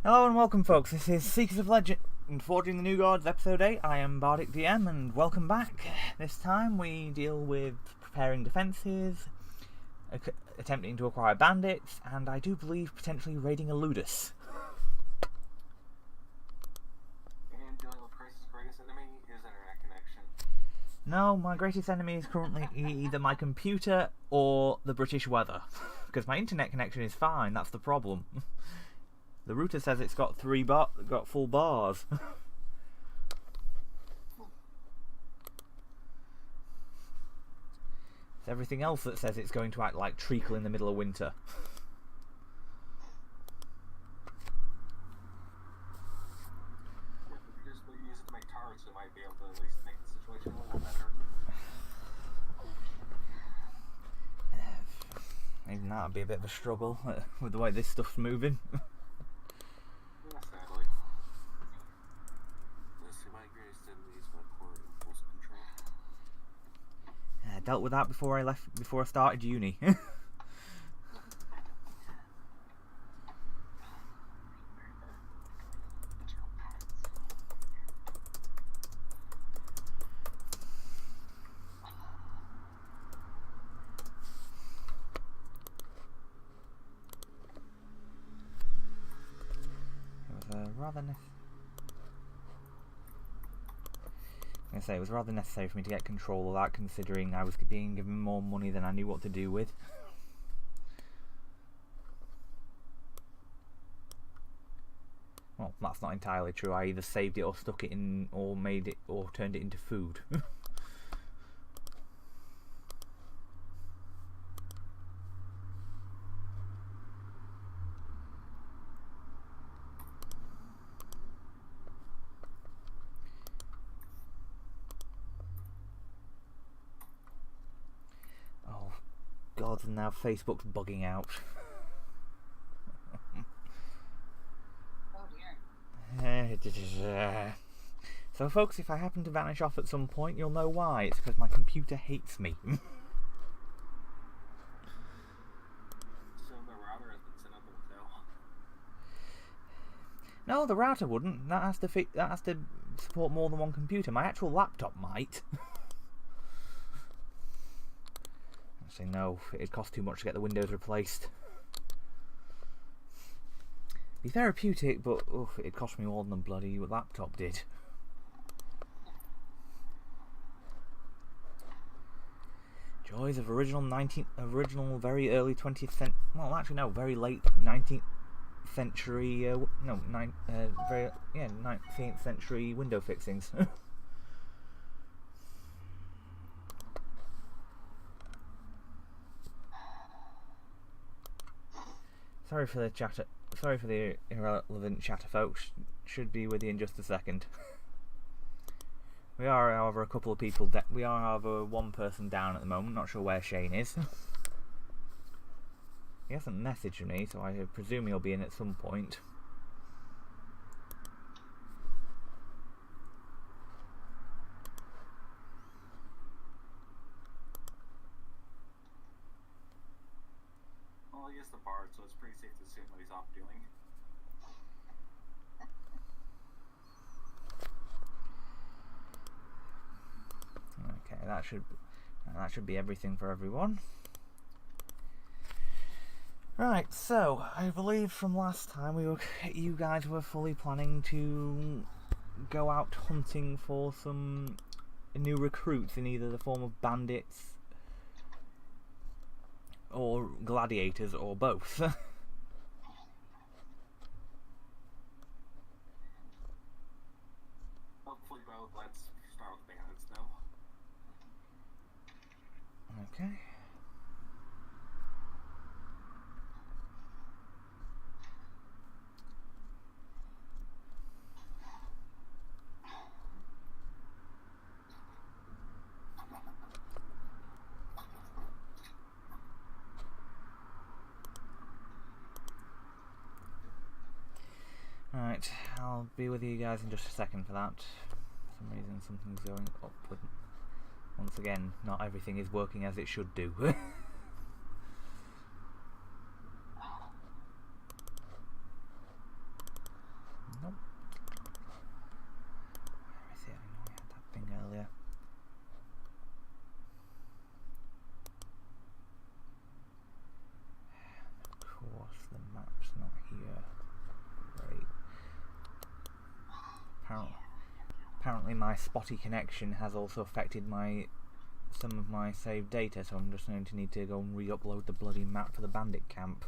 Hello and welcome, folks. This is Seekers of Legend and Forging the New Gods, Episode 8. I am Bardic DM, and welcome back. This time we deal with preparing defences, attempting to acquire bandits, and I do believe potentially raiding a ludus. And dealing with Chris's greatest enemy, his internet connection. No, my greatest enemy is currently either my computer or the British weather. Because my internet connection is fine, that's the problem. The router says it's got got full bars. It's everything else that says it's going to act like treacle in the middle of winter. If you just use it to make turrets, it might be able to at least make the situation a little better. Even that would be a bit of a struggle with the way this stuff's moving. Yeah, sadly. Let's see, my greatest enemy is my core impulse control. I dealt with that before I started uni. It was rather necessary for me to get control of that, considering I was being given more money than I knew what to do with. Well, that's not entirely true. I either saved it or stuck it in, or made it, or turned it into food. God, and now Facebook's bugging out. Oh dear. So folks, if I happen to vanish off at some point, you'll know why. It's because my computer hates me. So the router has been set up with no. No, the router wouldn't. That has to support more than one computer. My actual laptop might. Actually, no. It'd cost too much to get the Windows replaced. Be therapeutic, but it'd cost me more than the bloody laptop did. Joys of original very early 20th century. Well, actually, no, very late 19th century. Very 19th century window fixings. Sorry for the chatter. Sorry for the irrelevant chatter, folks. Should be with you in just a second. We are, however, a couple of people. We are, however, one person down at the moment. Not sure where Shane is. He hasn't messaged me, so I presume he'll be in at some point. Well, he is the bard, so it's pretty safe to assume what he's off doing. Okay, that should be everything for everyone. Right, so I believe from last time you guys were fully planning to go out hunting for some new recruits in either the form of bandits or gladiators or both. Hopefully both. Let's start with bandits now. Okay. Alright, I'll be with you guys in just a second for that. For some reason something's going up with... Once again, not everything is working as it should do. apparently my spotty connection has also affected some of my saved data, so I'm just going to need to go and re-upload the bloody map for the bandit camp.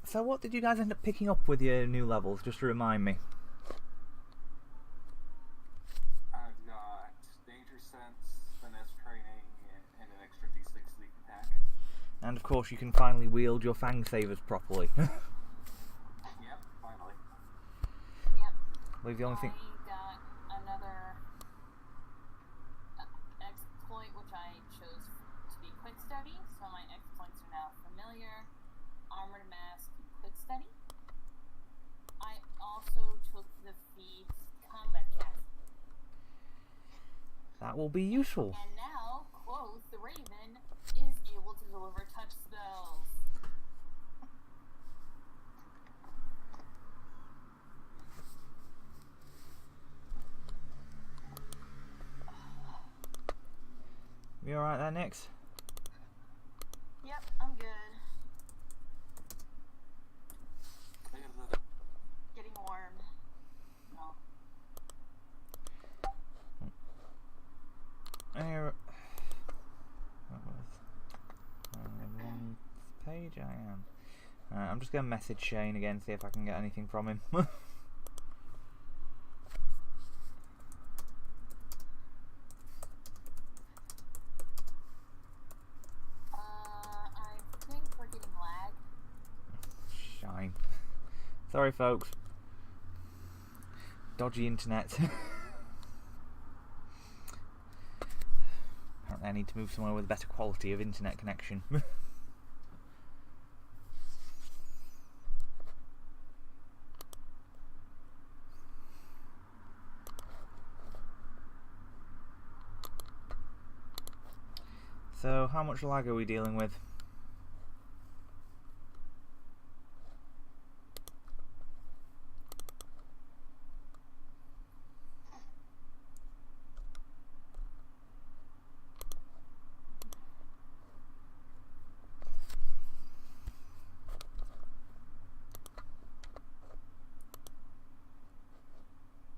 So what did you guys end up picking up with your new levels, just to remind me? I've got danger sense, finesse training, and an extra D6 leak attack. And of course you can finally wield your fang sabers properly. Yep, finally. Yep. I believe the only thing... I got another exploit, which I chose to be quick study. So my exploits are now familiar, armored mask, and quick study. I also took the feat combat cast. That will be useful. And now, Quoth the Raven is able to deliver touch spells. You alright there, Nix? Yep, I'm good. Getting warm. No. What was one page? I am. I'm just going to message Shane again, see if I can get anything from him. I think we're getting lag. Shine. Sorry, folks. Dodgy internet. Apparently I need to move somewhere with a better quality of internet connection. So, how much lag are we dealing with?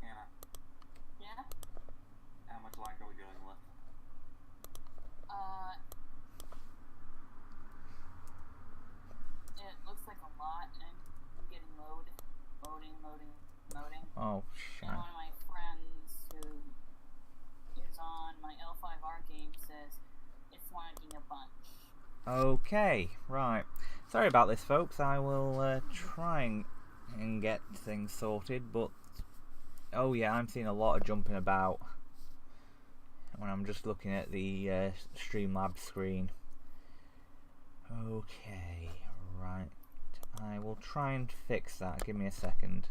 Anna, Yeah? how much lag are we dealing with? It looks like a lot, and I'm getting loading. Oh, And one of my friends who is on my L5R game says it's lagging a bunch. okay, right. Sorry about this, folks. I will try and get things sorted, but... Oh yeah, I'm seeing a lot of jumping about when I'm just looking at the Streamlabs screen. Okay, right. I will try and fix that. Give me a second.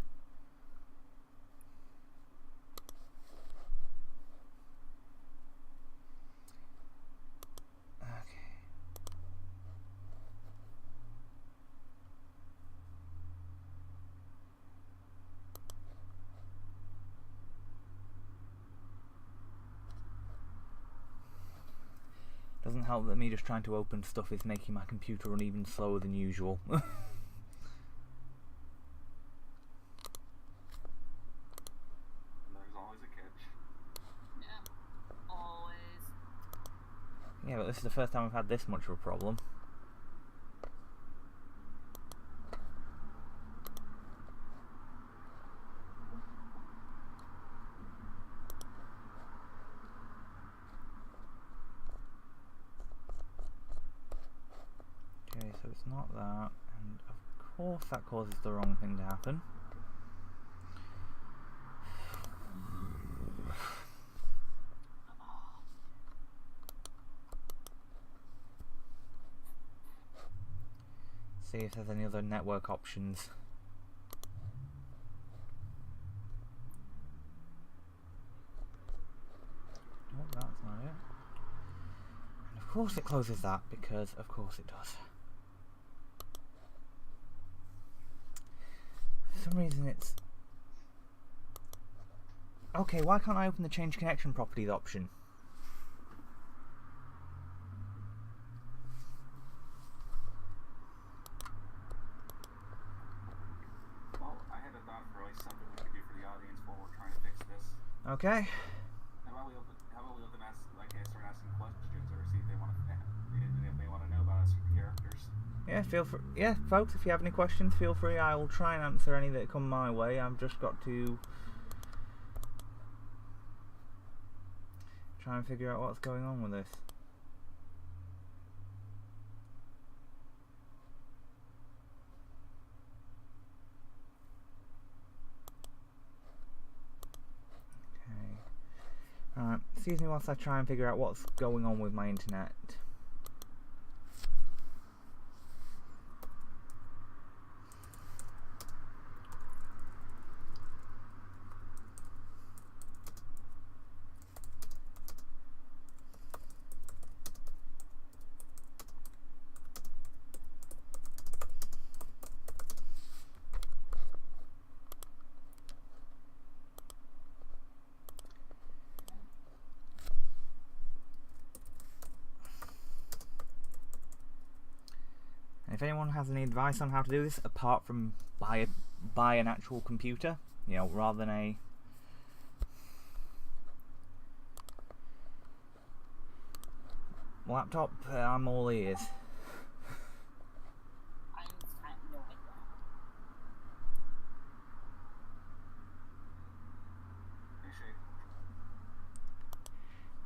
Doesn't help that me just trying to open stuff is making my computer run even slower than usual. There's always a catch. Yeah, always. Yeah, but this is the first time I've had this much of a problem. Okay, so it's not that, and of course that causes the wrong thing to happen. See if there's any other network options. Oh, that's not it. And of course it closes that, because of course it does. For some reason it's... Okay, why can't I open the change connection properties option? Okay. How about we let them ask, like, start asking questions, or see if they want to know about us characters. Yeah, folks, if you have any questions, feel free. I will try and answer any that come my way. I've just got to try and figure out what's going on with this. Okay. Alright, excuse me whilst I try and figure out what's going on with my internet. If anyone has any advice on how to do this, apart from buy an actual computer, rather than a laptop, I'm all ears. I have no idea.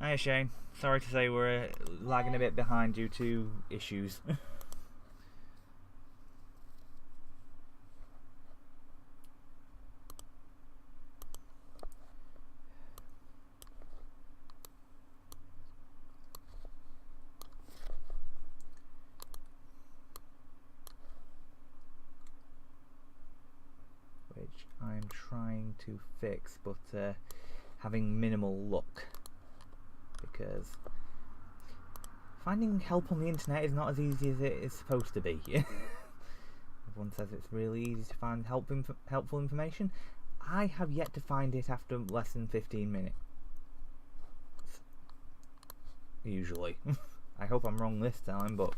Hey, Shane. Hiya Shane, sorry to say we're lagging a bit behind due to issues. Which I'm trying to fix, but having minimal luck, because finding help on the internet is not as easy as it is supposed to be. Everyone says it's really easy to find helpful information. I have yet to find it after less than 15 minutes. Usually. I hope I'm wrong this time, but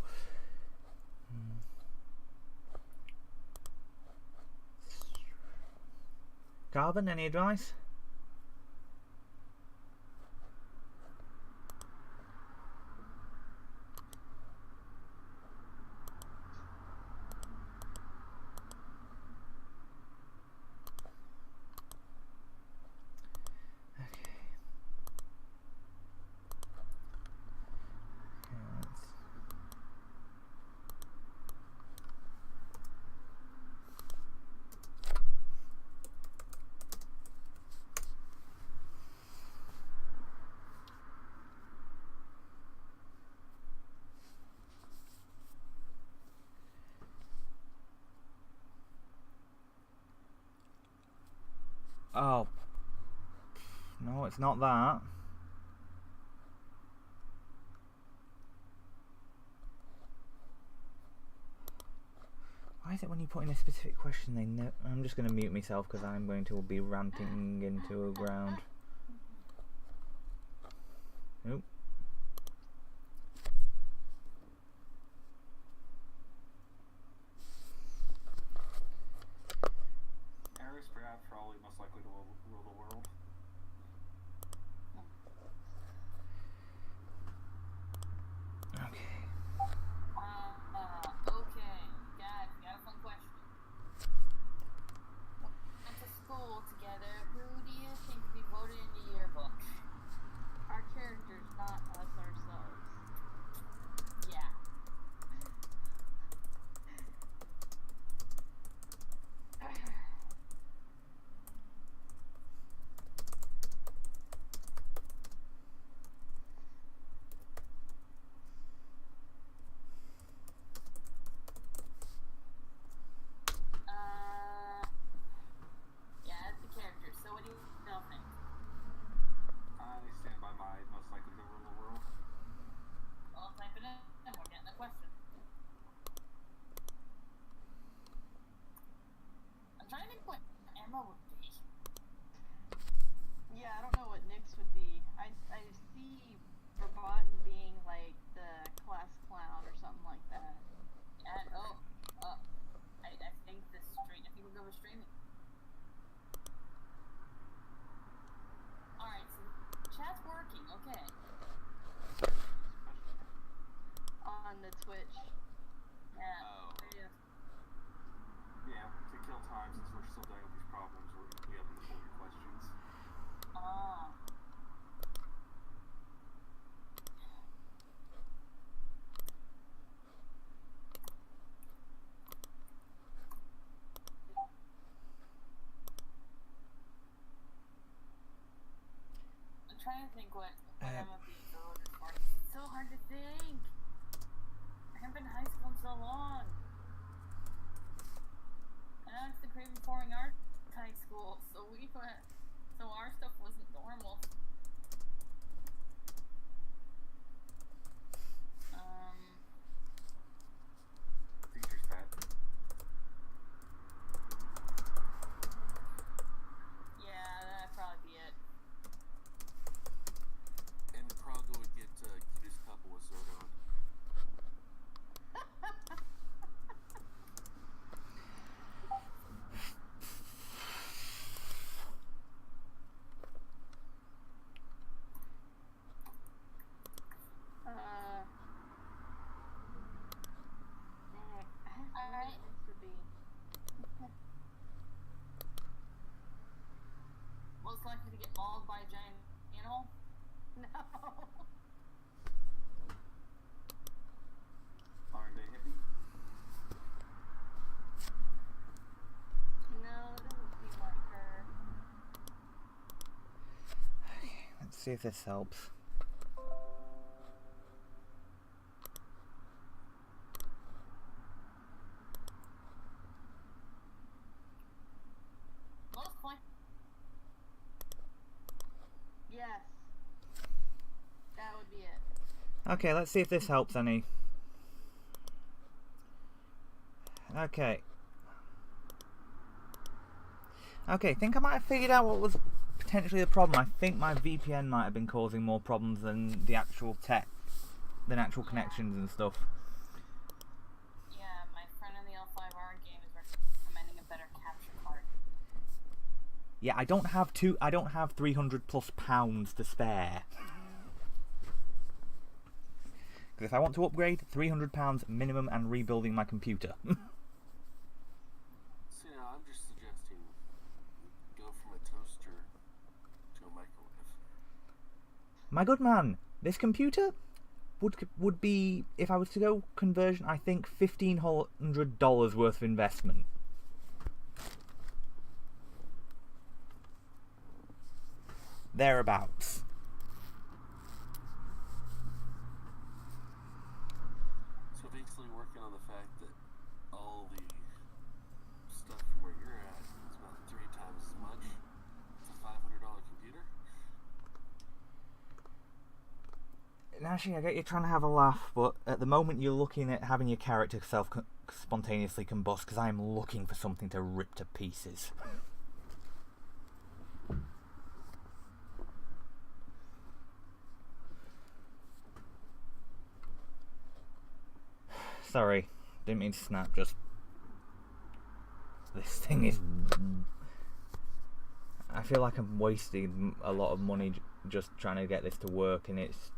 Carbon, any advice? Oh. No, it's not that. Why is it when you put in a specific question they know? I'm just going to mute myself because I'm going to be ranting into a ground. Nope. Probably most likely to rule the world. Okay. Okay, guys, we got a fun question. Went to school together. Who do you think we voted in the yearbook? Our characters, not trying to think what I'm being voted for. It's so hard to think. I haven't been in high school in so long. And now it's the Craven Pouring Arts high school, so our stuff wasn't normal. Teacher's pet. Yeah, that'd probably be it. And Prago would get cutest couple with Zordon. Alright. Most likely to get mauled by a giant animal? No. Modern day hippie. No, it doesn't seem like her. Let's see if this helps. Most likely. Yes. That would be it. Okay, let's see if this helps any. Okay. Okay, I think I might have figured out what was potentially the problem. I think my VPN might have been causing more problems than the actual actual connections and stuff. Yeah, my friend in the L5R game is recommending a better capture card. Yeah, I don't have 300 plus pounds to spare. Because if I want to upgrade, £300 minimum and rebuilding my computer. So yeah, I'm just suggesting go from a toaster to a microwave. My good man, this computer would be, if I was to go conversion, I think $1,500 worth of investment. Thereabouts. So basically working on the fact that all the stuff from where you're at is about 3 times as much. It's a $500 computer. Actually, I get you trying to have a laugh, but at the moment you're looking at having your character spontaneously combust, because I am looking for something to rip to pieces. Sorry, didn't mean to snap, just... This thing is... I feel like I'm wasting a lot of money just trying to get this to work, and it's...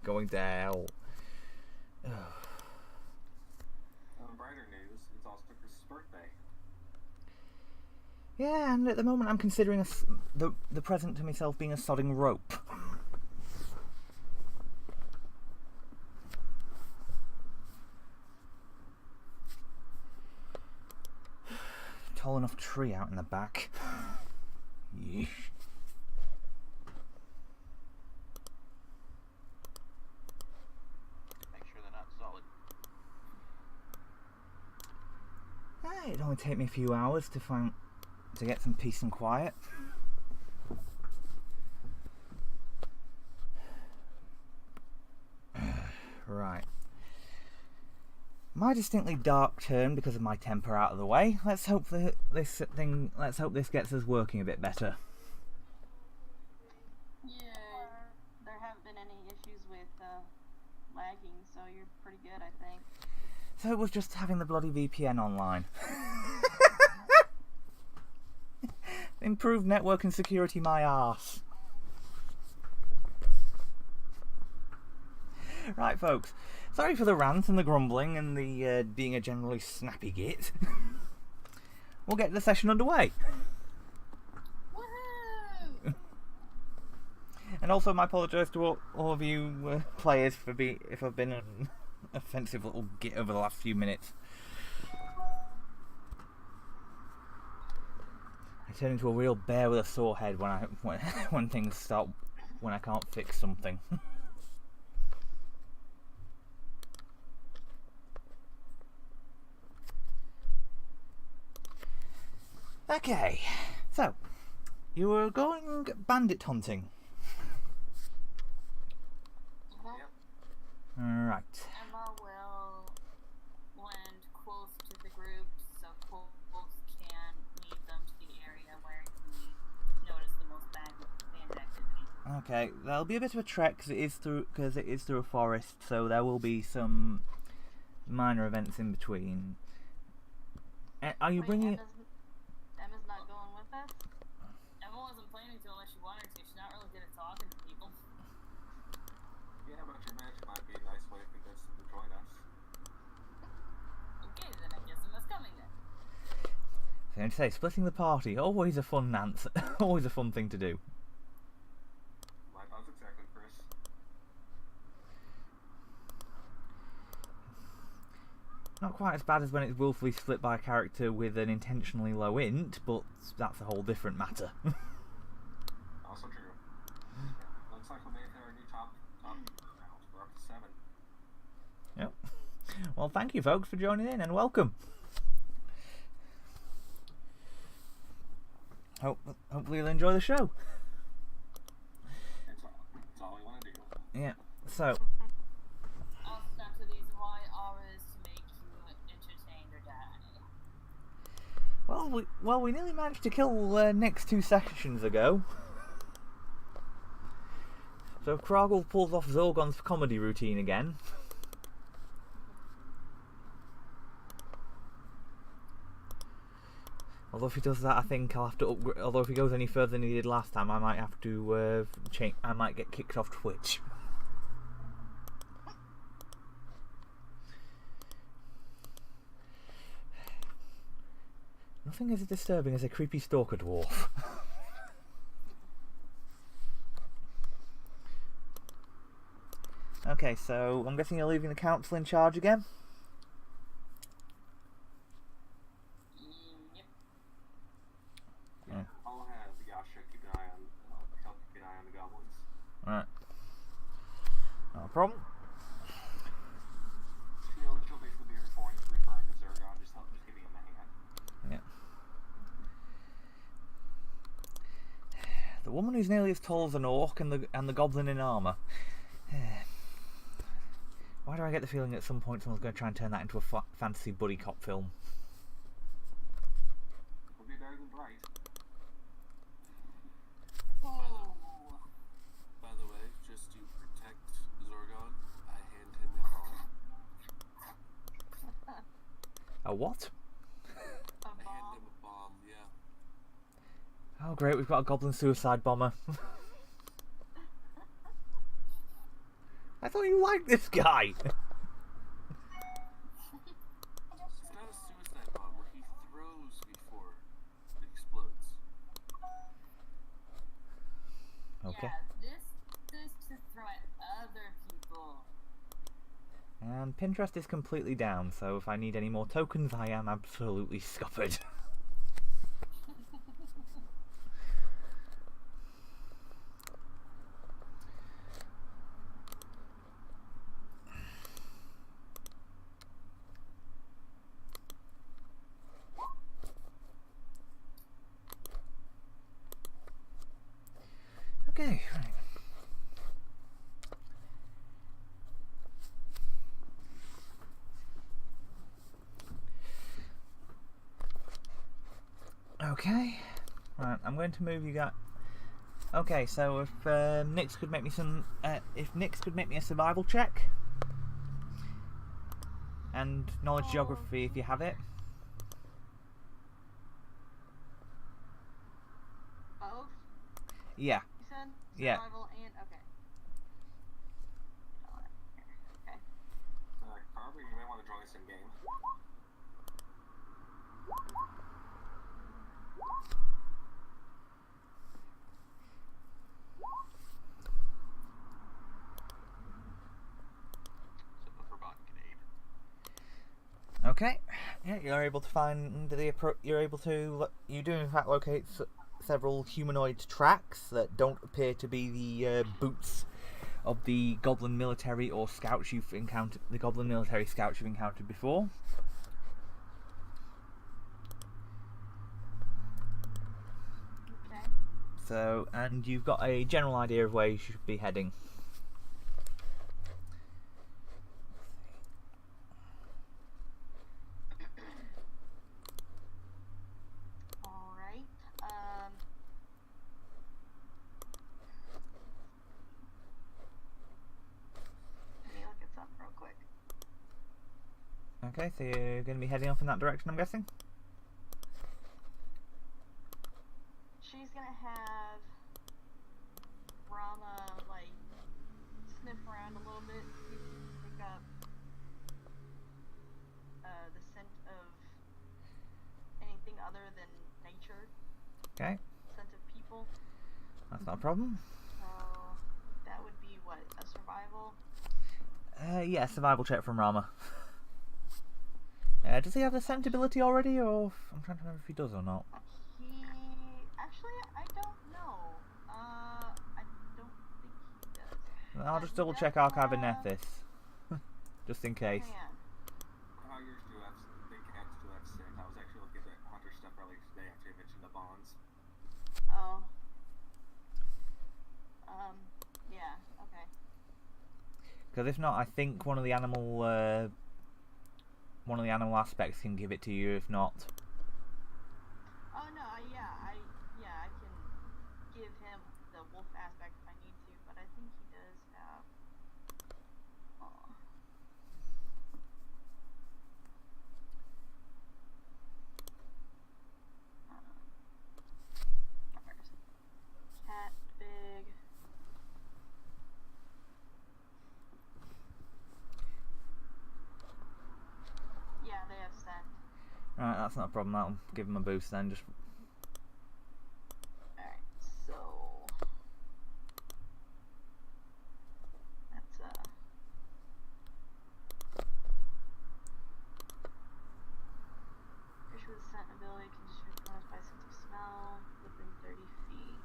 going to hell. On brighter news, it's also Chris's birthday. Yeah, and at the moment I'm considering the present to myself being a sodding rope. Tall enough tree out in the back. Yeesh. Make sure they're not solid. It'd only take me a few hours to get some peace and quiet. Right. My distinctly dark turn because of my temper out of the way. Let's hope this gets us working a bit better. Yeah, there haven't been any issues with lagging, so you're pretty good, I think. So it was just having the bloody VPN online. Improved network and security, my arse. Right, folks. Sorry for the rant and the grumbling and the being a generally snappy git. We'll get the session underway. Woohoo! And also, I apologise to all of you players if I've been an offensive little git over the last few minutes. I turn into a real bear with a sore head when things stop, when I can't fix something. Okay, so you were going bandit hunting. Right. Emma will land close to the group so Cole can lead them to the area where he noticed the most bandit activity. Okay, there'll be a bit of a trek because it is through a forest, so there will be some minor events in between. Are you bringing? Emma's not going with us? Emma wasn't planning to unless she wanted to. She's not really good at talking to people. Yeah, but your magic might be a nice way to convince them to join us. Okay, then I guess Emma's coming then. So I'd say splitting the party, always a fun answer, always a fun thing to do. My thoughts exactly, Chris. Not quite as bad as when it's willfully split by a character with an intentionally low int, but that's a whole different matter. Also true. Yeah, looks like we made our new top round. We're up to 7. Yep. Well, thank you, folks, for joining in, and welcome. Hopefully you'll enjoy the show. It's all we want to do. Yeah. So, I'll snap to these why auras to make you entertained or die. well, we nearly managed to kill Nick's 2 sessions ago. So Krogel pulls off Zorgon's comedy routine again. Although if he does that, I think I'll have to upgrade. Although if he goes any further than he did last time, I might have to change. I might get kicked off Twitch. Nothing as disturbing as a creepy stalker dwarf. Okay, so I'm guessing you're leaving the council in charge again? Yep. Yeah. I'll have Yasha keep an eye on, help keep an eye on the goblins. Right. No problem. She'll basically be referring to Zergon, just giving him a hand. Yeah. The woman who's nearly as tall as an orc and the goblin in armour. Why do I get the feeling at some point someone's going to try and turn that into a fantasy buddy cop film? Would be better than Bright. Oh. By the way, just to protect Zorgon, I hand him a bomb. A what? A I hand bomb. him a bomb, yeah. Oh great, we've got a goblin suicide bomber. I thought you liked this guy! It's not a suicide bomb where he throws before it explodes. Okay. Yeah, this is to throw at other people. And Pinterest is completely down, so if I need any more tokens, I am absolutely scuppered. Okay, right. Okay, right. I'm going to move you guys. Okay, so if Nix could make me a survival check and knowledge geography if you have it. Both? Yeah. You said? Yeah. Survival and... Okay. Okay. Carver, you may want to join us in game. Okay. Yeah, you're able to find you do in fact locate several humanoid tracks that don't appear to be the boots of the goblin military or scouts you've encountered. The goblin military scouts you've encountered before. Okay. So, and you've got a general idea of where you should be heading. All right. Let me look at something real quick. Okay, so you're going to be heading off in that direction, I'm guessing? She's gonna have Rama like sniff around a little bit, see if she can pick up the scent of anything other than nature, Okay, scent of people. that's not a problem. So that would be what, a survival? Yeah, survival check from Rama. Does he have the scent ability already, or I'm trying to remember if he does or not. He actually, I don't know. I don't think he does. I'll just He double does check Archive and have- Nethys, just in case. Hang on. Yours do have, they cats do have scent. I was actually looking at that hunter stuff earlier today after you mentioned the bonds. Oh. Yeah. Okay. Because if not, I think one of the animal aspects can give it to you. If not, Oh no. Yeah. I can give him the wolf aspect if I need to, but I think he does have. Oh. Where is it? Cat big. Yeah, they have scent. right, that's not a problem. That'll give him a boost then. Just Alright, so that's creature with scent ability can distribute bonus by sense of smell within 30 feet.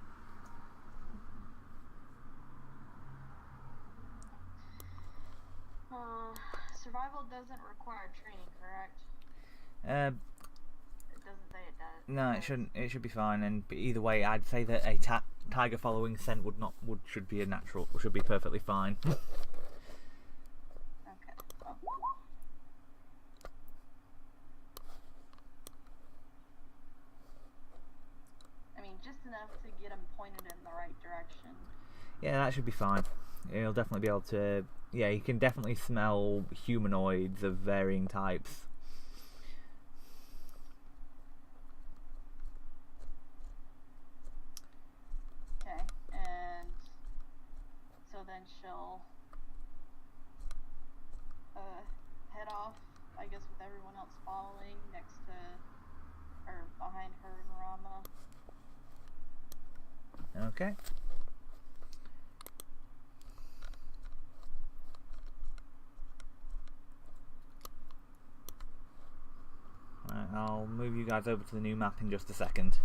Survival doesn't require training, correct? It doesn't say it does. no, it shouldn't. It should be fine. And either way, I'd say that a tiger following scent should be a natural. Should be perfectly fine. Okay. Well. I mean, just enough to get him pointed in the right direction. Yeah, that should be fine. He'll definitely be able to. Yeah, you can definitely smell humanoids of varying types. Okay, and so then she'll head off, I guess, with everyone else following next to, or behind her and Rama. Okay. Right, I'll move you guys over to the new map in just a second.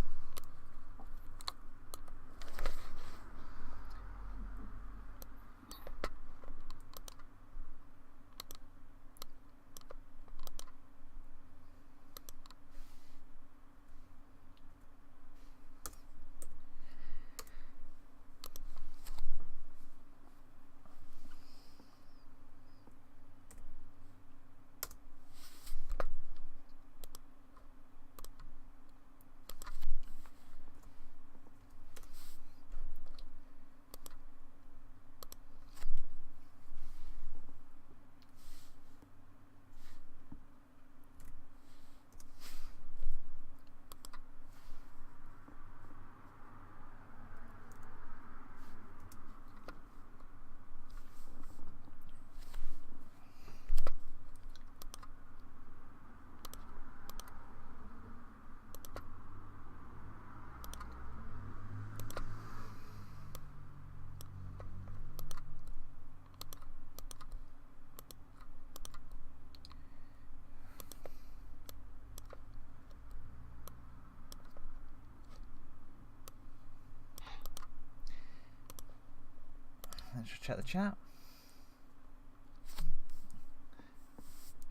Let's just check the chat.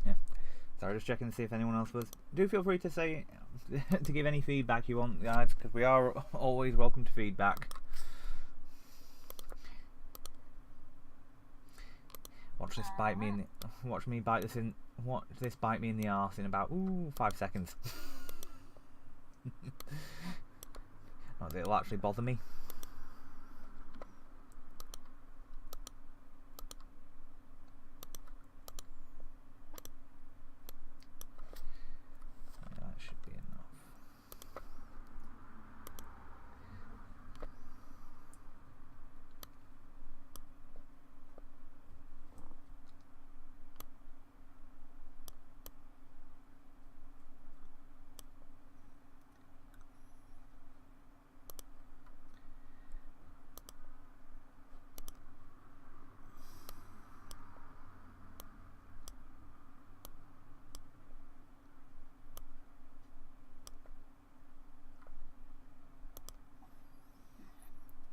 Yeah. Sorry, just checking to see if anyone else was. Do feel free to say, to give any feedback you want, guys, because we are always welcome to feedback. Watch this bite me in the, watch me bite this in. Watch this bite me in the arse in about 5 seconds. Not that it'll actually bother me. Yeah, that should be enough.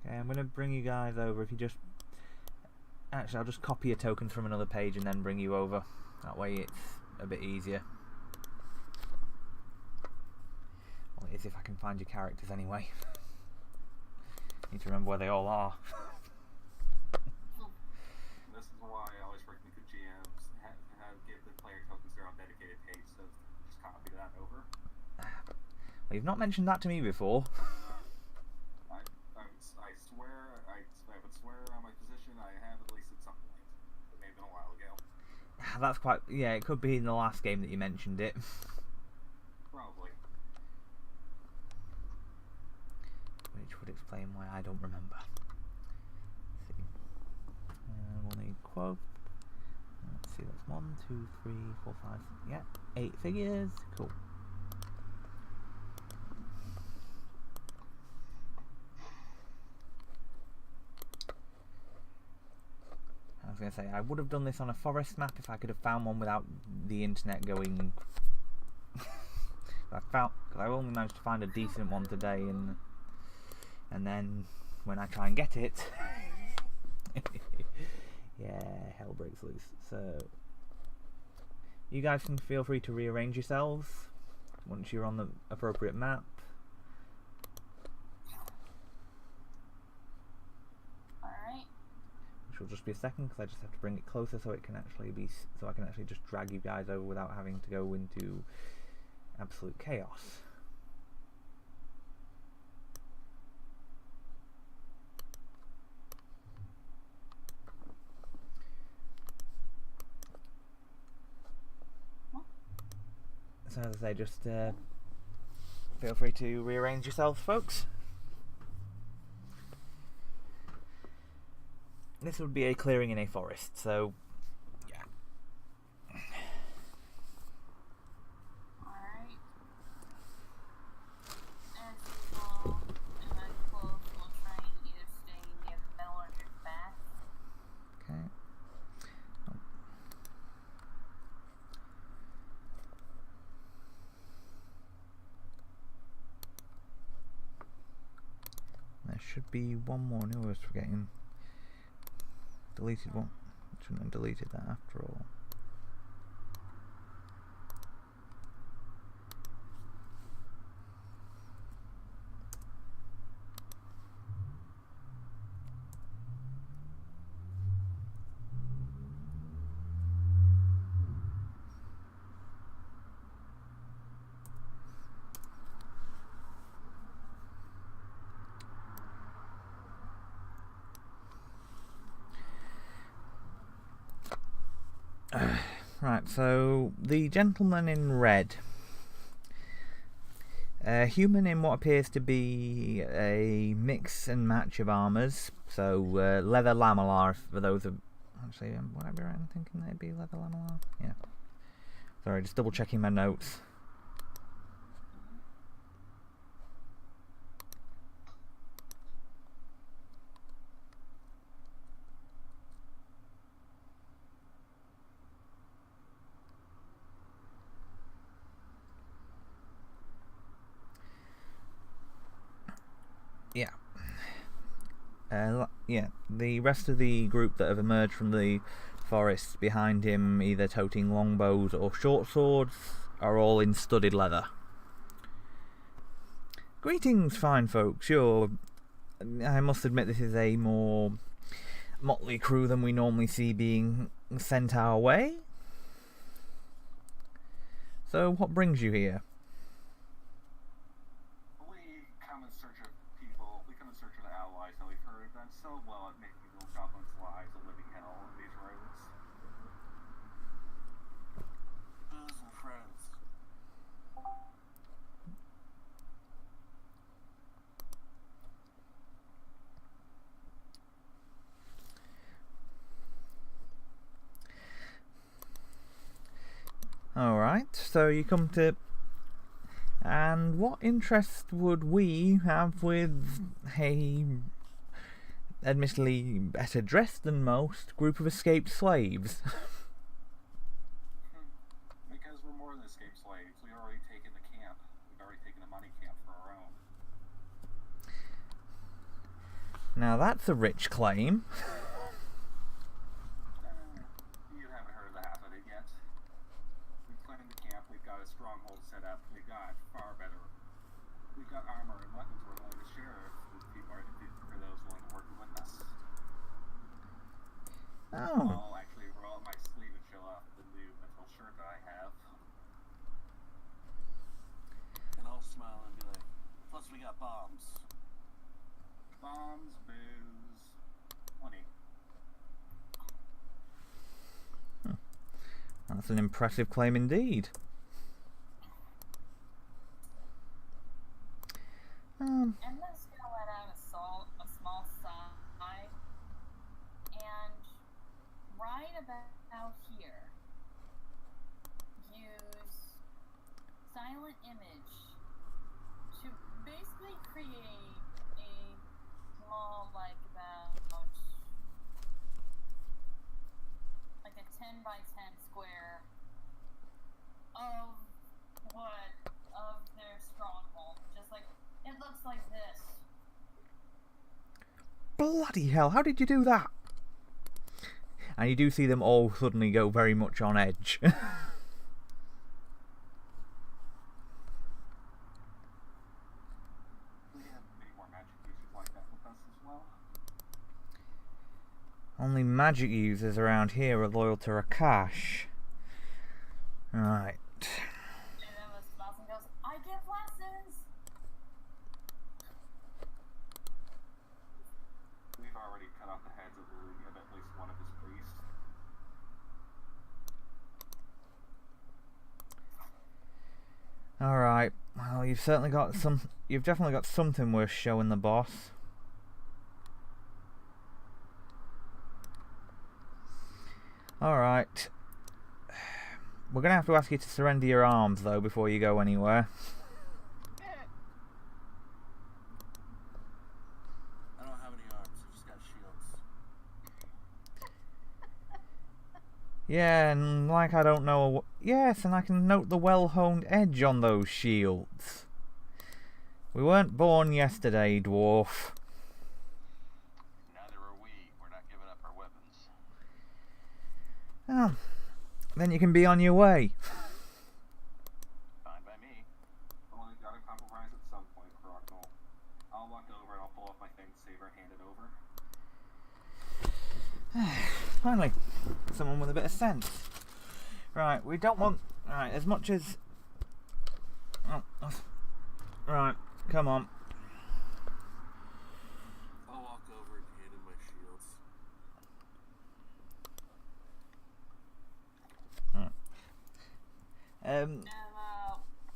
Okay, I'm going to bring you guys over. If you just... Actually, I'll just copy your tokens from another page and then bring you over. That way it's a bit easier. Well, it is if I can find your characters anyway. Need to remember where they all are. This is why I always recommend good GMs give the player tokens their own dedicated page, so just copy that over. Well, you've not mentioned that to me before. I would swear on my position I have at least at some point. It may have been a while ago. That's quite... Yeah, it could be in the last game that you mentioned it. Probably. Which would explain why I don't remember. Let's see. We'll need quote. Let's see, that's 1, 2, 3, 4, 5. Yeah, 8 figures. Cool. I was going to say, I would have done this on a forest map if I could have found one without the internet going... Because I only managed to find a decent one today, and then when I try and get it, yeah, hell breaks loose. So you guys can feel free to rearrange yourselves once you're on the appropriate map. Alright. Which will just be a second because I just have to bring it closer so it can actually be, so I can actually just drag you guys over without having to go into absolute chaos. So as I say, just feel free to rearrange yourselves, folks. This would be a clearing in a forest, so yeah. Alright. As usual, in my clothes, we'll try and either stay near the middle or near the back. Okay. Oh. There should be one more. I was forgetting. Deleted one. Shouldn't have deleted that after all. Right, so the gentleman in red, human in what appears to be a mix and match of armours. So leather lamellar for those of actually, would I be right in thinking they'd be leather lamellar? Yeah. Sorry, just double checking my notes. Yeah. yeah, the rest of the group that have emerged from the forest behind him, either toting longbows or short swords, are all in studded leather. Greetings, fine folks. I must admit this is a more motley crew than we normally see being sent our way. So, what brings you here? We come in search of people. We come in search of allies that we've heard have done so well at making little goblins' lives a living hell on these roads. Booze and friends. Alright, so you come to... And what interest would we have with a admittedly better dressed than most group of escaped slaves? Because we're more than escaped slaves. We've already taken the camp. We've already taken a money camp for our own. Now that's a rich claim. You haven't heard the half of it yet. We've claimed the camp. We've got a stronghold set up. We've got far better. We've got armor and weapons we're willing to share with people for those willing to work with us. Oh. I'll actually roll up my sleeve and show off the new metal shirt that I have. And I'll smile and be like, plus we got bombs. Bombs, booze, money. That's an impressive claim indeed. I'm just gonna let out a small sigh, and right about here, use silent image to basically create a small, like a 10 by 10 square of their stronghold, just like. It looks like this. Bloody hell, how did you do that? And you do see them all suddenly go very much on edge. We have many more magic users like that with us as well. Only magic users around here are loyal to Rakash. Right. And then the Smelson goes, I give lessons! We've already cut off the heads of at least one of his priests. Alright. Well, you've certainly got some... You've definitely got something worth showing the boss. Alright. We're going to have to ask you to surrender your arms, though, before you go anywhere. I don't have any arms, I just got shields. Yeah, and like I don't know... Yes, and I can note the well-honed edge on those shields. We weren't born yesterday, dwarf. Neither are we. We're not giving up our weapons. Oh, then you can be on your way. Fine by me. Well, we gotta compromise at some point, Crocknell. I'll walk over and I'll pull off my thing saber, hand it over. Finally, someone with a bit of sense. Right, we don't want... Right, as much as... Right, come on. I'll walk over and hand in my shields.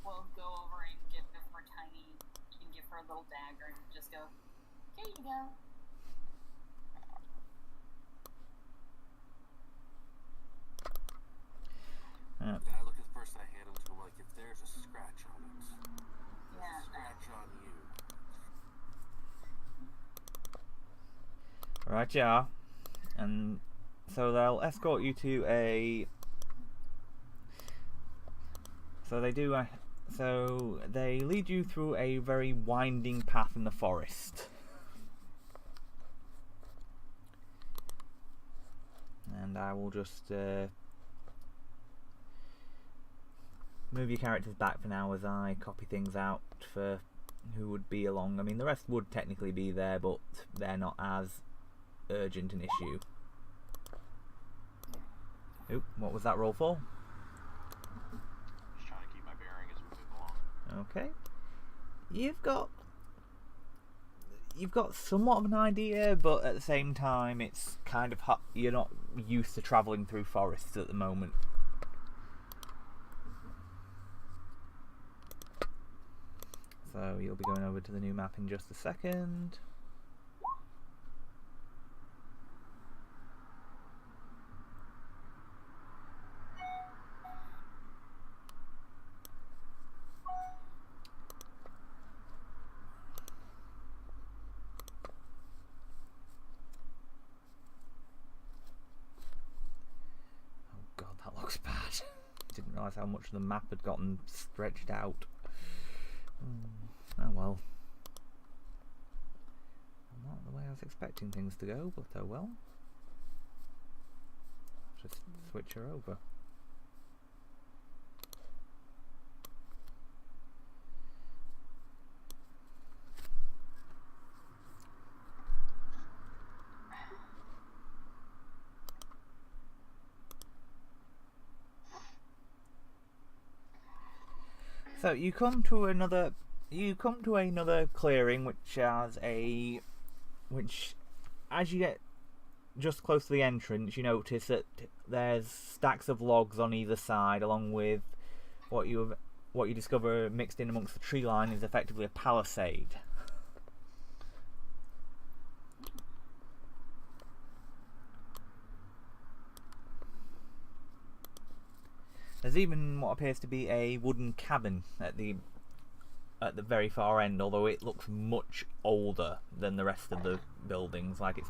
We'll go over and give her tiny, and give her a little dagger and just go, here you go. And I look at first, I hand them to him like, if there's a scratch on it, Yeah. there's a scratch on you. Right, yeah. And so they'll escort you to a... So they do... So they lead you through a very winding path in the forest. and I will just move your characters back for now as I copy things out for who would be along. I mean, the rest would technically be there, but they're not as urgent an issue. Oop, what was that roll for? Just trying to keep my bearing as we move along. Okay. You've got somewhat of an idea, but at the same time it's kind of you're not used to travelling through forests at the moment. So you'll be going over to the new map in just a second. Didn't realise how much the map had gotten stretched out. Oh well. Not the way I was expecting things to go, but oh well. Just switch her over. So you come to another clearing which as you get just close to the entrance, you notice that there's stacks of logs on either side, along with what you discover mixed in amongst the tree line is effectively a palisade. There's even what appears to be a wooden cabin at the very far end, although it looks much older than the rest of the buildings. Like it's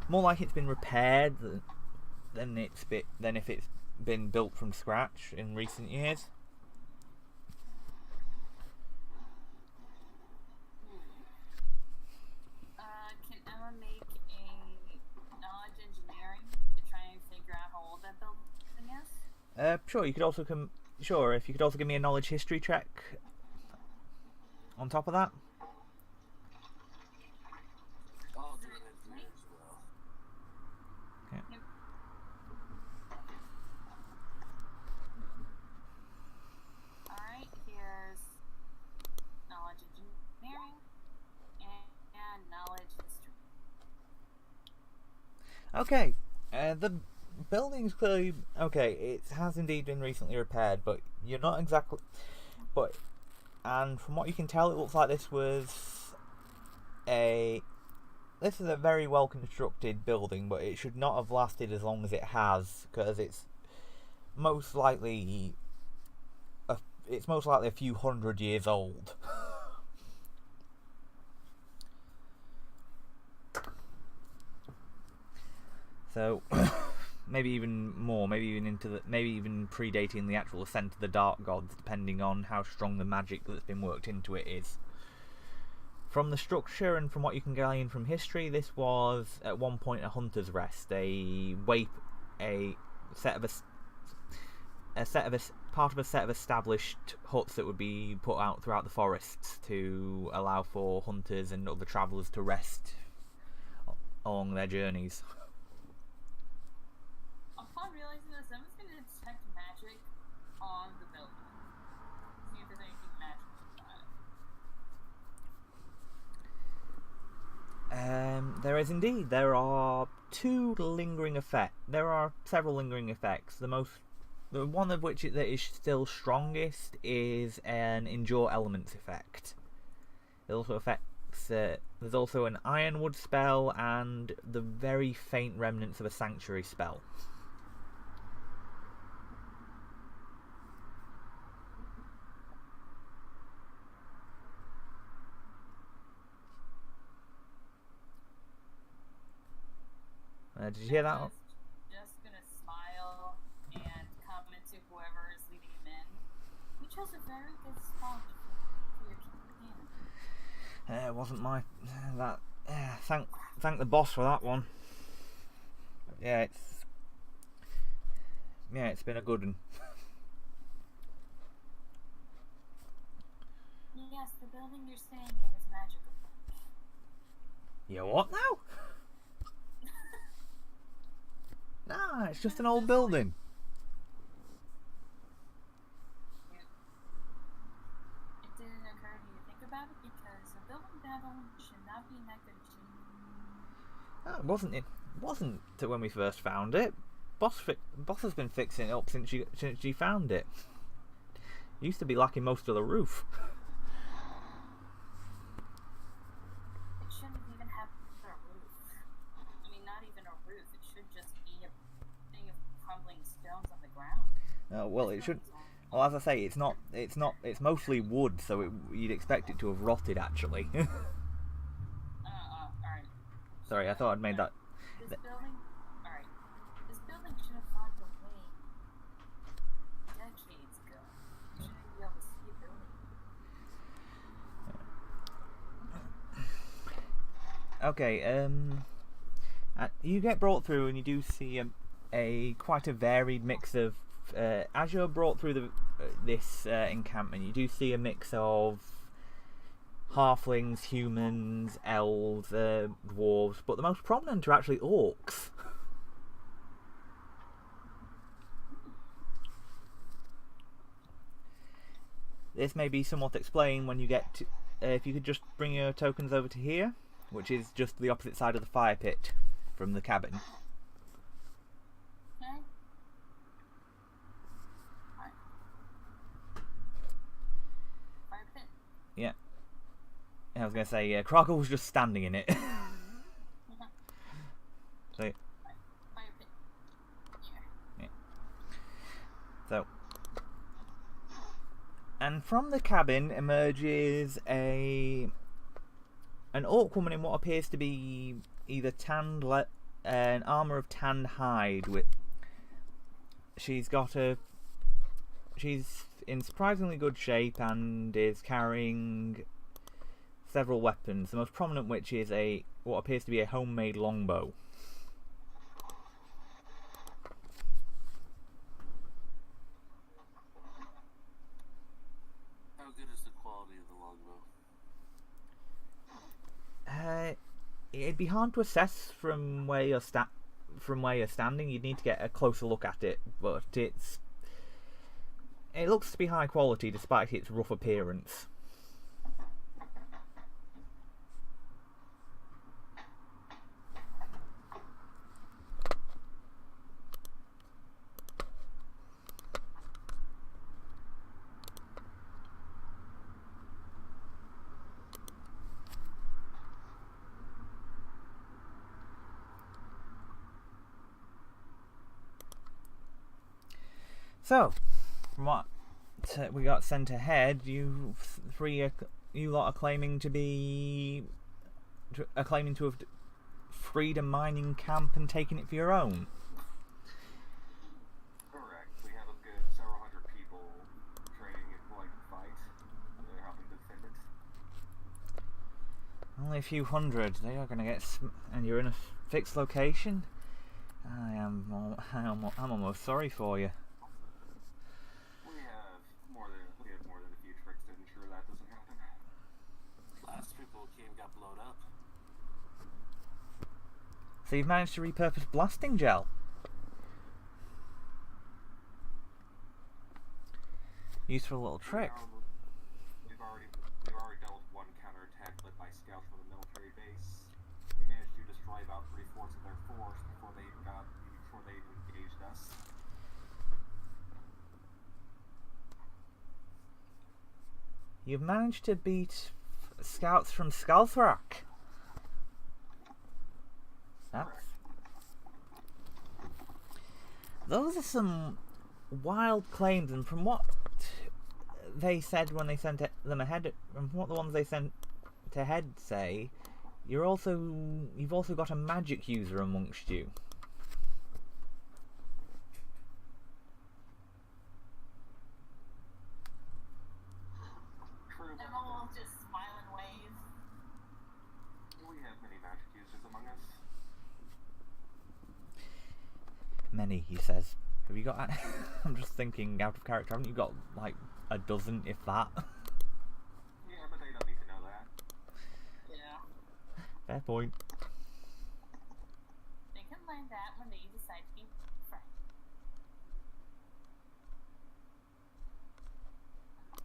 more like it's been repaired than if it's been built from scratch in recent years. Can Emma make a knowledge engineering to try and figure out how old that building is? Sure. You could also if you could also give me a knowledge history check on top of that. I'll do an engineer as well. Okay. Yep. Alright, here's knowledge engineering and knowledge history. Okay. The building's clearly okay. It has indeed been recently repaired, but you're not exactly. And from what you can tell, it looks like this is a very well constructed building, but it should not have lasted as long as it has, because it's most likely a few hundred years old. So maybe even more, maybe even predating the actual ascent of the Dark Gods, depending on how strong the magic that's been worked into it is. From the structure and from what you can gain from history, this was at one point a hunter's rest, part of a set of established huts that would be put out throughout the forests to allow for hunters and other travellers to rest along their journeys. Upon realizing this, I'm just going to detect magic on the building. See if there's anything magical about it. There is indeed. There are several lingering effects. The one of which that is still strongest is an endure elements effect. It also affects. There's also an ironwood spell and the very faint remnants of a sanctuary spell. Did you hear that? Just gonna smile and comment to whoever is leading him in. You chose a very good spot for your campaign. It wasn't my thank the boss for that one. Yeah, Yeah, it's been a good one. Yes, the building you're staying in is magical. You what now? Nah, it's just an old building. It didn't occur to you to think about it because a building that old should not be in that good shape. Oh, it wasn't when we first found it. Boss has been fixing it up since she found it. It used to be lacking most of the roof. It shouldn't even have a roof. I mean, not even a roof. It should just be a thing of crumbling stones on the ground. Well, it should. Well, as I say, it's not. It's mostly wood, so you'd expect it to have rotted actually. Alright. Sorry, I thought I'd made that. This building. Alright. This building should have found a way decades ago. You shouldn't be able to see a building. Okay. You get brought through, and you do see a quite a varied mix of. As you're brought through this encampment, you do see a mix of halflings, humans, elves, dwarves, but the most prominent are actually orcs. This may be somewhat explained when you get to, if you could just bring your tokens over to here, which is just the opposite side of the fire pit from the cabin. Okay. Fire pit. Yeah. I was going to say, Kroggle was just standing in it. So, Fire pit. yeah. So, and from the cabin emerges an orc woman in what appears to be either an armor of tanned hide. She's in surprisingly good shape and is carrying several weapons. The most prominent which is what appears to be a homemade longbow. How good is the quality of the longbow? It'd be hard to assess from where you're standing. You'd need to get a closer look at it, but it looks to be high quality despite its rough appearance. So, from what we got sent ahead, you lot are claiming to have freed a mining camp and taken it for your own. Correct. We have a good several hundred people training in like fight. They're helping defend it. Only a few hundred. They are going to get, and you're in a fixed location. I'm almost sorry for you. We have more than a few tricks to ensure that doesn't happen. Last people who came got blown up. So you've managed to repurpose blasting gel. Useful little trick. We've already dealt with one counterattack led by scouts from the military base. We managed to destroy about 3/4 of their force before they even engaged us. You've managed to beat scouts from Skalthrak. Those are some wild claims, and from what they said when they sent them ahead, from what the ones they sent ahead say, you've also got a magic user amongst you. True, And all just smile and wave. we have many magic users among us. Many, he says. Have you got... I'm just thinking out of character. Haven't you got, like, a dozen, if that? Yeah, but they don't need to know that. Yeah. Fair point. They can learn that when they decide to be friends.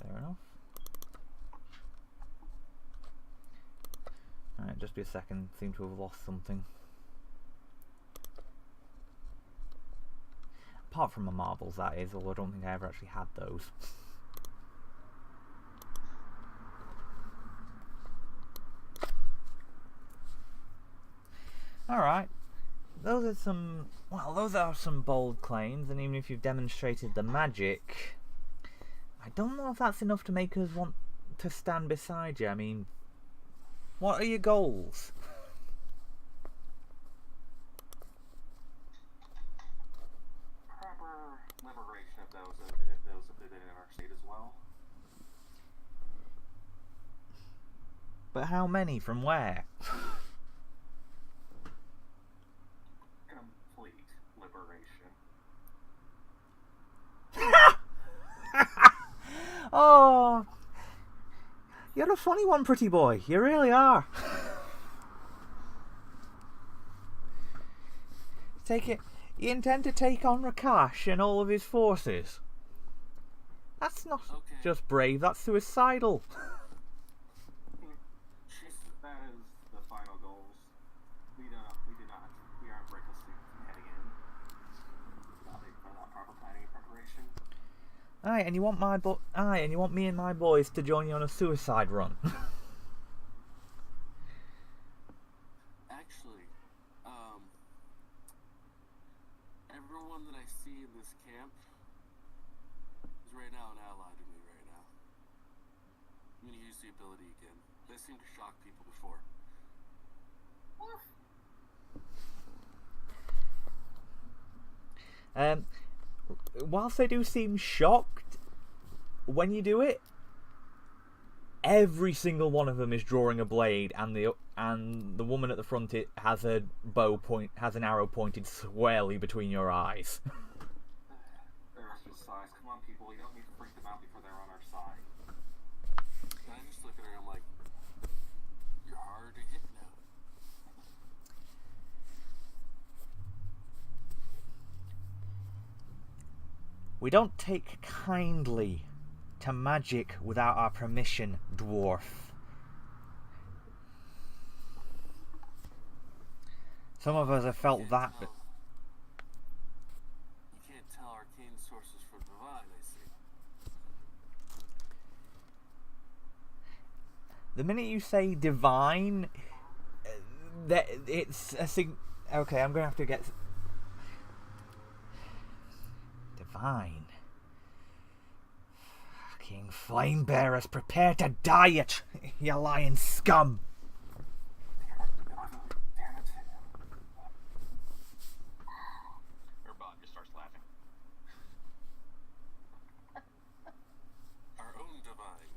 Fair enough. Alright, just be a second. Seem to have lost something. Apart from my marbles, that is, although I don't think I ever actually had those. Alright. Those are some bold claims, and even if you've demonstrated the magic, I don't know if that's enough to make us want to stand beside you. I mean, what are your goals? Proper liberation of those abandoned in our state as well. But how many? From where? Complete liberation. Oh, you're a funny one, pretty boy. You really are. Take it. You intend to take on Rakash and all of his forces? That's not just brave. That's suicidal. That is the final goals. We aren't recklessly heading in without proper planning and preparation. Aye, and you want me and my boys to join you on a suicide run. Actually, everyone that I see in this camp is right now an ally to me right now. I'm gonna use the ability again. They seem to shock people before. Whilst they do seem shocked when you do it, every single one of them is drawing a blade, and the woman at the front has an arrow pointed squarely between your eyes. There's just size. Come on, people. We don't need to freak them out before they're on our side. And I just look at her and I'm like, you're hard to hit now. We don't take kindly to magic without our permission, dwarf. Some of us have felt that, but You can't tell arcane sources from divine, I see. the minute you say divine, that it's a okay, I'm gonna have to get divine. Fucking flame bearers, prepare to die it, you lying scum. Damn it. Urbon just starts laughing. Our own divine.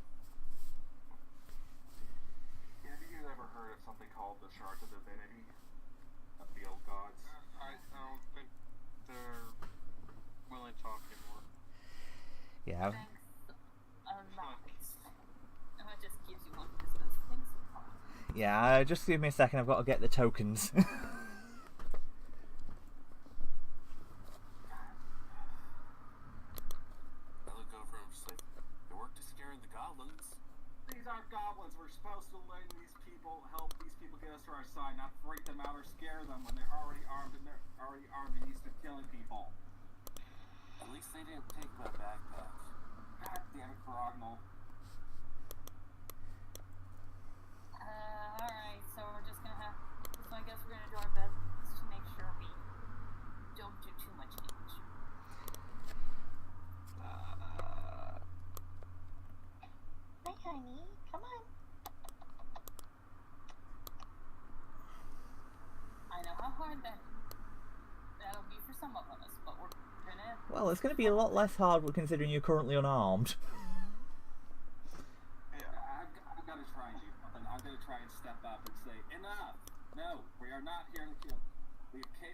Have you ever heard of something called the shards of divinity? Of the old gods? I don't think they're willing to talk anymore. Yeah. Thanks a lot. And it just gives you one because those things are fun. Yeah, just give me a second, I've got to get the tokens. I look over and I'm just like, they work to scare the goblins. These aren't goblins. We're supposed to let these people help these people get us to our side, not freak them out or scare them when they're already armed and used to killing people. At least they didn't take my backpack. God damn it, Grognall. Alright, so we're just gonna have. So I guess we're gonna do our best to make sure we don't do too much damage. Hi, honey. Come on. I know how hard that'll be for some of us, but we're gonna. Well, it's going to be a lot less hard considering you're currently unarmed. I've got to try and do something. I'm going to try and step up and say, enough! No, we are not here to kill.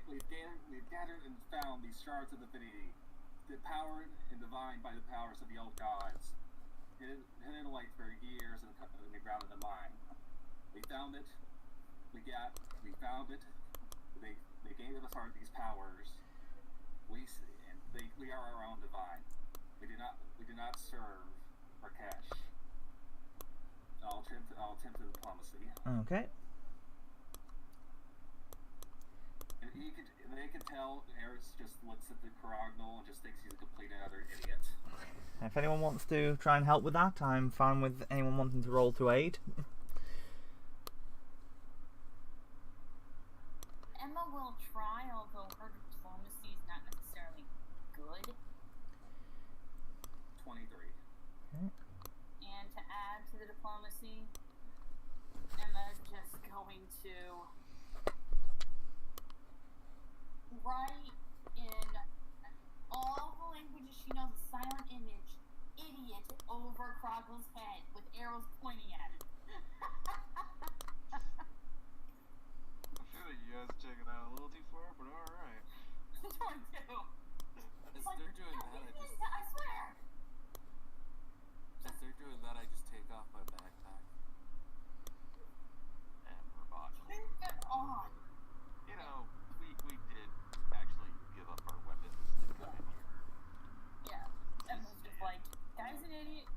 we've gathered and found these shards of divinity, powered and divined by the powers of the old gods, hidden away for years in the ground of the mine. We found it. We found it. They gave us these powers. We are our own divine. We do not serve Rakesh. I'll attempt to diplomacy. Okay. And they can tell Eris just looks at the Corognal and just thinks he's a complete and utter idiot. If anyone wants to try and help with that, I'm fine with anyone wanting to roll to aid. Emma will try, although her diplomacy is not necessarily good. 23. Okay. And to add to the diplomacy, Emma's just going to write in all the languages she knows a silent image, idiot, over Crogle's head with arrows pointing at it. I feel like you guys check it out a little too far, but alright. Don't do. As they're doing that, I swear. as they're doing that, I just take off my backpack. And we're botched. Get on. You know, we did actually give up our weapons to come in here. Yeah. Emma's just like, guy's an idiot.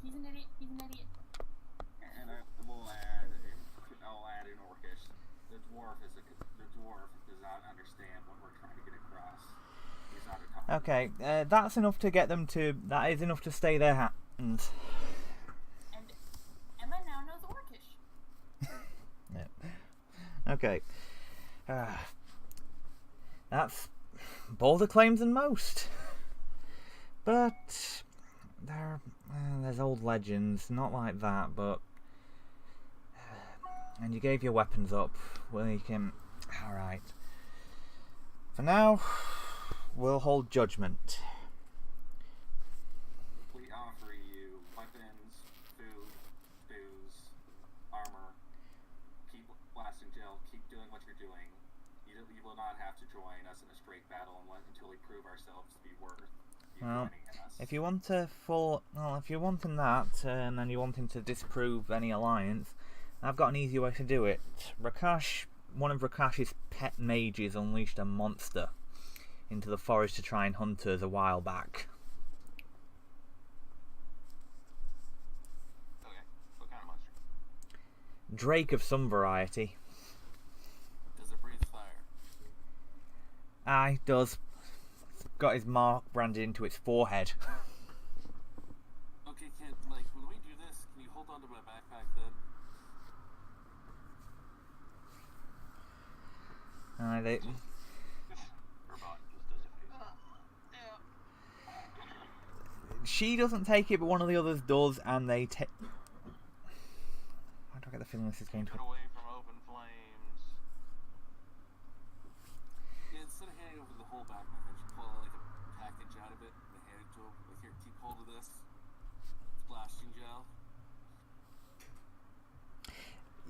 He's an idiot. He's an idiot. And I'll add in Orcish. The dwarf does not understand what we're trying to get across. He's not a Okay, that's enough to get them to. That is enough to stay their hands. And Emma now knows Orcish. Yeah. Okay. That's bolder claims than most. But there's old legends, not like that, but. And you gave your weapons up. Well, you can. Alright. For now, we'll hold judgment. We offer you weapons, food, booze, armor. Keep blasting gel. Keep doing what you're doing. You will not have to join us in a straight battle until we prove ourselves to be worth you Well, joining in us. if you want to if you're wanting that, and then you're wanting to disprove any alliance, I've got an easy way to do it. Rakesh, one of Rakesh's pet mages, unleashed a monster into the forest to try and hunt us a while back. Okay, what kind of monster? Drake of some variety. Does it breathe fire? Aye, does. It's got his mark branded into its forehead. Okay, when we do this, can you hold on to my backpack then? They. Robot just does a face. She doesn't take it, but one of the others does, and they take. Why do I get the feeling this is going to? Get away from open flames. Yeah, instead of handing over the whole backpack, I just pull like a package out of it and hand it to him. Like, here, keep hold of this. It's blasting gel.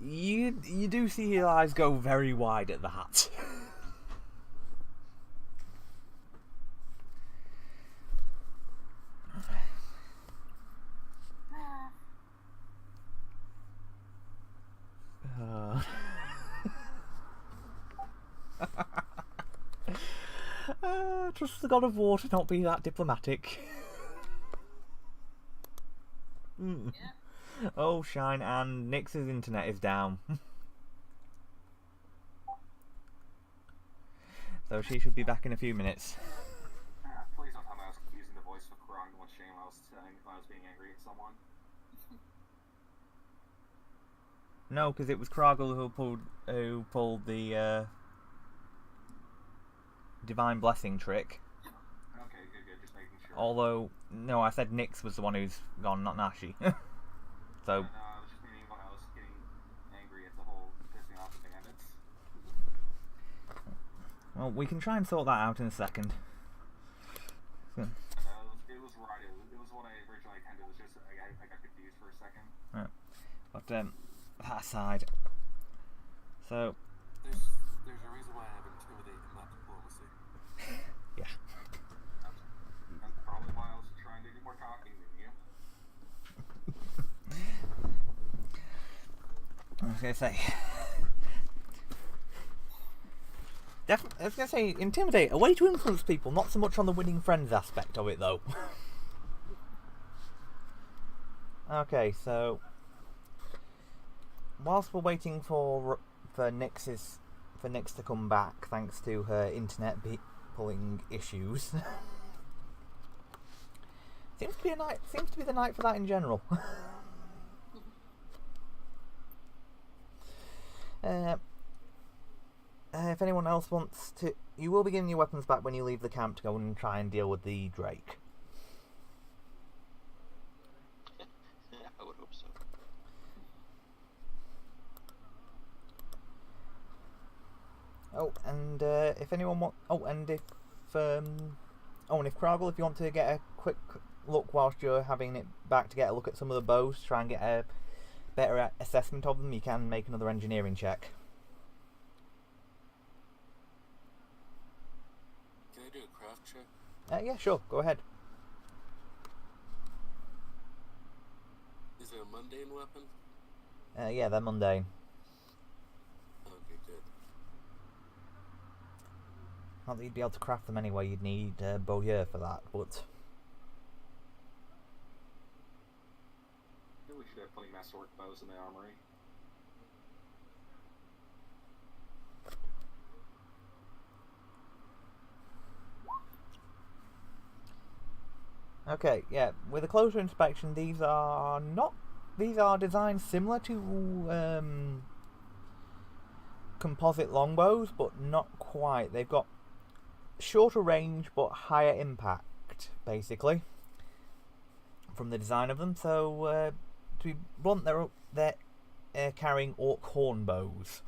You do see his eyes go very wide at that. Trust the god of war to not be that diplomatic. Mm. Yeah. Oh, shine, and Nix's internet is down. So she should be back in a few minutes. Please don't tell me I was using the voice of Krong when shame I was saying if I was being angry at someone. No, because it was Kragel who pulled the divine blessing trick. Okay, good, just making sure. Although, no, I said Nix was the one who's gone, not Nashi. So. No, I was just meaning when I was getting angry at the whole pissing off the bandits. Well, we can try and sort that out in a second. So, It was right. It was what I originally intended. It was just I got confused for a second. right. But that aside, so There's a reason why I have intimidate in that gonna say. I was gonna say, intimidate, a way to influence people, not so much on the winning friends aspect of it, though. Okay, so whilst we're waiting for Nyx to come back, thanks to her internet pulling issues, seems to be the night for that in general. If anyone else wants to, you will be getting your weapons back when you leave the camp to go and try and deal with the Drake. I would hope so. Oh, and if anyone want, and if Kragel, if you want to get a quick look whilst you're having it back to get a look at some of the bows, try and get a better assessment of them, you can make another engineering check. Can I do a craft check? Yeah, sure, go ahead. Is it a mundane weapon? Yeah, they're mundane. Okay, good. Not that you'd be able to craft them anyway, you'd need bowyer for that, but... I think we should have plenty of masterwork bows in the armory. Okay, yeah, with a closer inspection, these are designed similar to composite longbows, but not quite. They've got shorter range but higher impact, basically, from the design of them. So, to be blunt, they're carrying orc horn bows.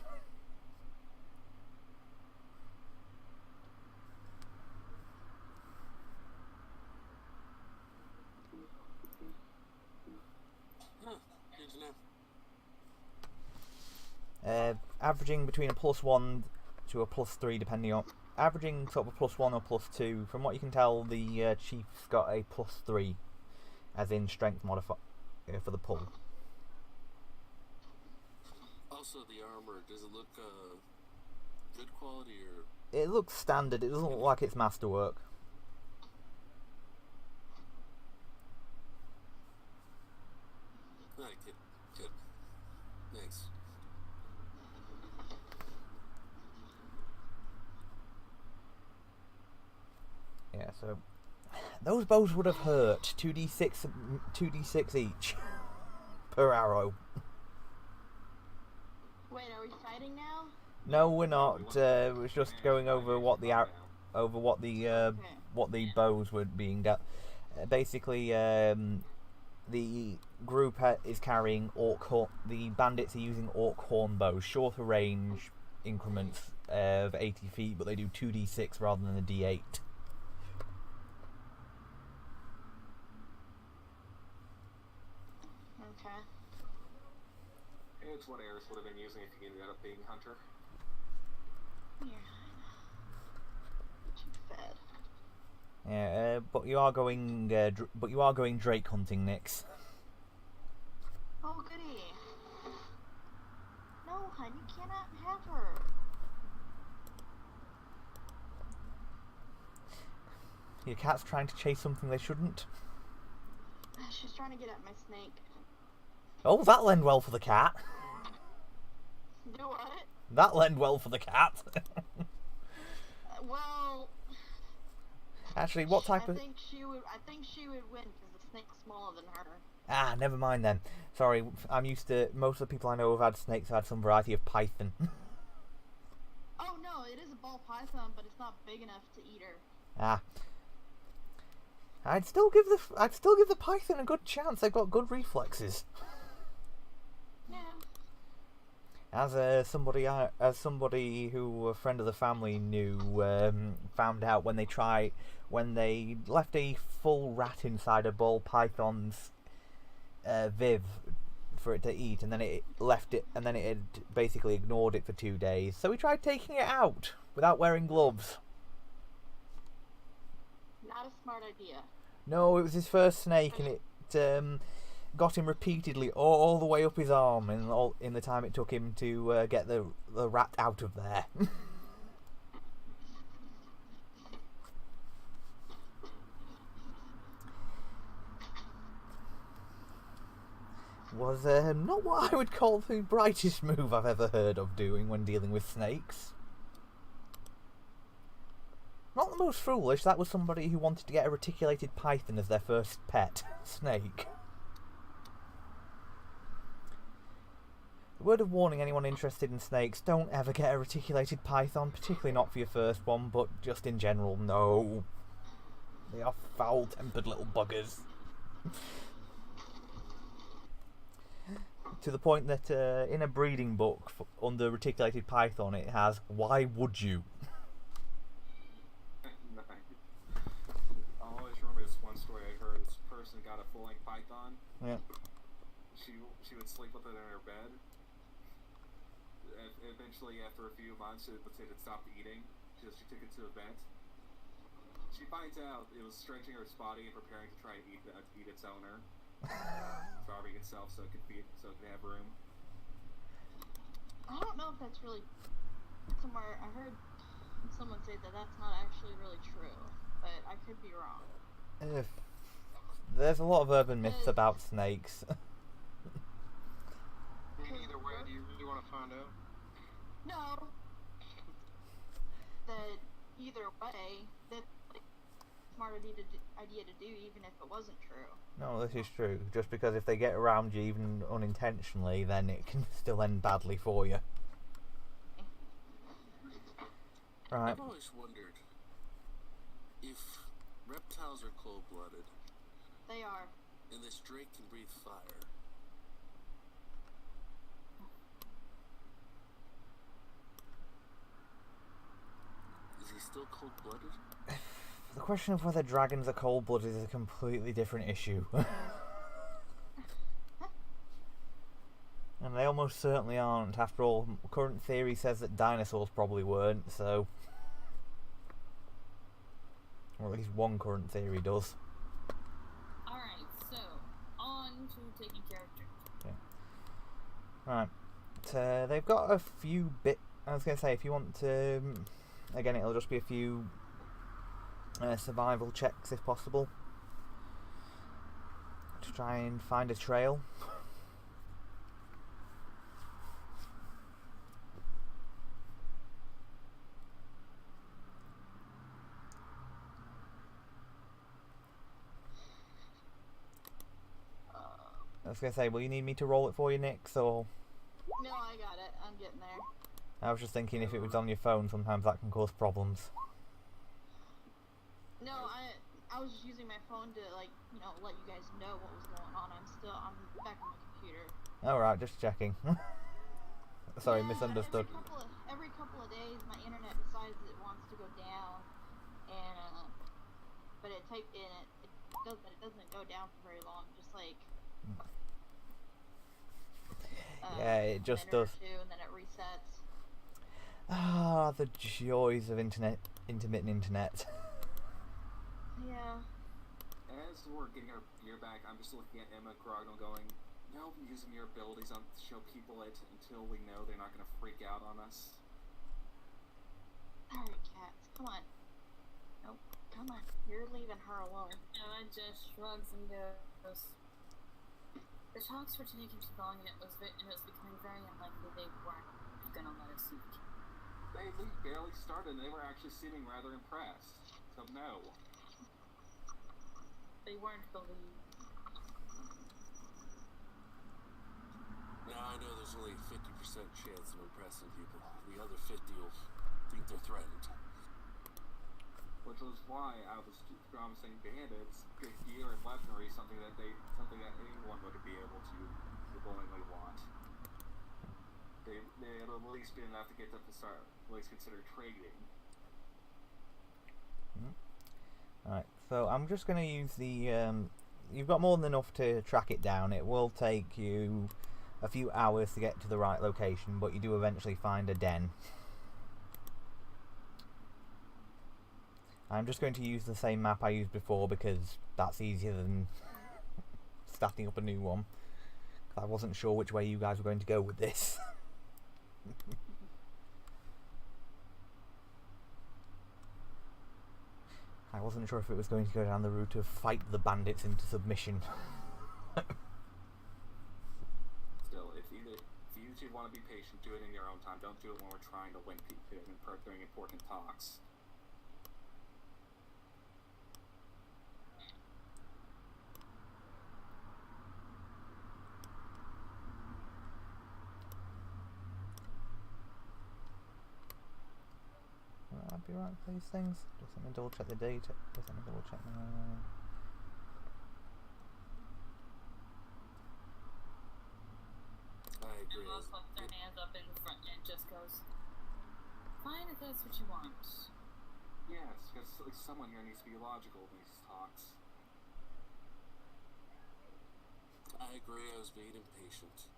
Good to know. Averaging between a +1 to a +3, depending on averaging sort of a +1 or +2. From what you can tell, the chief's got a +3, as in strength modifier for the pull. Also, the armor, does it look good quality or? It looks standard. It doesn't look like it's masterwork. I like it. Good. Thanks. Yeah, so those bows would have hurt. 2d6 each per arrow. Wait, are we fighting now? No, we're not. It was just going over what the what the bows were being dealt. Basically, the group is carrying the bandits are using orc horn bows, shorter range increments of 80 feet, but they do 2d6 rather than a d8. Okay. It's what Eris would have been using if he ended up being Hunter. Yeah. Too fed. Yeah, but you are going Drake hunting, Nyx. Oh, goody. No, hun, you cannot have her. Your cat's trying to chase something they shouldn't. She's trying to get at my snake. Oh, that'll end well for the cat. Do what? That'll end well for the cat. Well, Actually, what type of... I think she would win because the snake's smaller than her. Ah, never mind then. Sorry, I'm used to... Most of the people I know who've had snakes have had some variety of python. Oh no, it is a ball python, but it's not big enough to eat her. Ah. I'd still give the python a good chance. They've got good reflexes. Yeah. As somebody who a friend of the family knew found out when they left a full rat inside a ball python's viv for it to eat, and then it left it, and then it had basically ignored it for 2 days. So he tried taking it out without wearing gloves. Not a smart idea. No, it was his first snake, and got him repeatedly all the way up his arm in the time it took him to get the rat out of there. Was not what I would call the brightest move I've ever heard of doing when dealing with snakes. Not the most foolish, that was somebody who wanted to get a reticulated python as their first pet snake. A word of warning, anyone interested in snakes, don't ever get a reticulated python, particularly not for your first one, but just in general, no. They are foul-tempered little buggers. To the point that in a breeding book under reticulated python it has, why would you? I always remember this one story I heard. This person got a full-length python. Yeah. She would sleep with it in her bed. Eventually, after a few months, it stopped eating. She took it to a vet. She finds out it was stretching its body and preparing to try to eat its owner. Starving itself so it could have room. I don't know if that's really somewhere. I heard someone say that that's not actually really true, but I could be wrong. There's a lot of urban myths about snakes. Either way, do you really want to find out? No. That either way, that's like a smart idea to do, even if it wasn't true. No, this is true. Just because if they get around you, even unintentionally, then it can still end badly for you. Right. I've always wondered if reptiles are cold-blooded. They are. And this drake can breathe fire. Is he still cold-blooded? The question of whether dragons are cold-blooded is a completely different issue. And they almost certainly aren't. After all, current theory says that dinosaurs probably weren't, so... Or at least one current theory does. Alright, so, on to taking care of drinks. Yeah. Right. They've got a few I was going to say, if you want to... Again, it'll just be a few... survival checks if possible to try and find a trail. I was going to say, will you need me to roll it for you, Nix, or... No, I got it. I'm getting there. I was just thinking if it was on your phone, sometimes that can cause problems. No, I was just using my phone to, like, let you guys know what was going on. I'm back on my computer. Alright, just checking. Sorry, Yeah, misunderstood. Every couple of days, my internet decides it wants to go down, and but it doesn't go down for very long. Just like yeah, it just does. A minute or two, and then it resets. Ah, the joys of intermittent internet. Yeah. As we're getting our gear back, I'm just looking at Emma Grognall going, no, using your abilities to show people it until we know they're not going to freak out on us. Alright, cats, come on. Nope, come on. You're leaving her alone. Emma just shrugs and goes, the talks were taking too long and it was becoming very unlikely they weren't going to let us eat. They barely started and they were actually seeming rather impressed. So no. They weren't believed. Now I know there's only a 50% chance of impressing people. The other 50 will think they're threatened. Which was why I was promising bandits good gear and weaponry, something that anyone would be able to willingly want. They'd at least be enough to get them to start at least consider trading. Alright, so I'm just going to use the... you've got more than enough to track it down. It will take you a few hours to get to the right location, but you do eventually find a den. I'm just going to use the same map I used before because that's easier than starting up a new one. I wasn't sure which way you guys were going to go with this. I wasn't sure if it was going to go down the route of fight the bandits into submission. Still, if you two want to be patient, do it in your own time. Don't do it when we're trying to win people during important talks. Will I be right for these things? Just let me double check the date. Just let me double check I agree. And Moss lets their hands up in front and just goes, fine if that's what you want. Yes, because like, someone here needs to be logical in these talks. I agree. I was being impatient.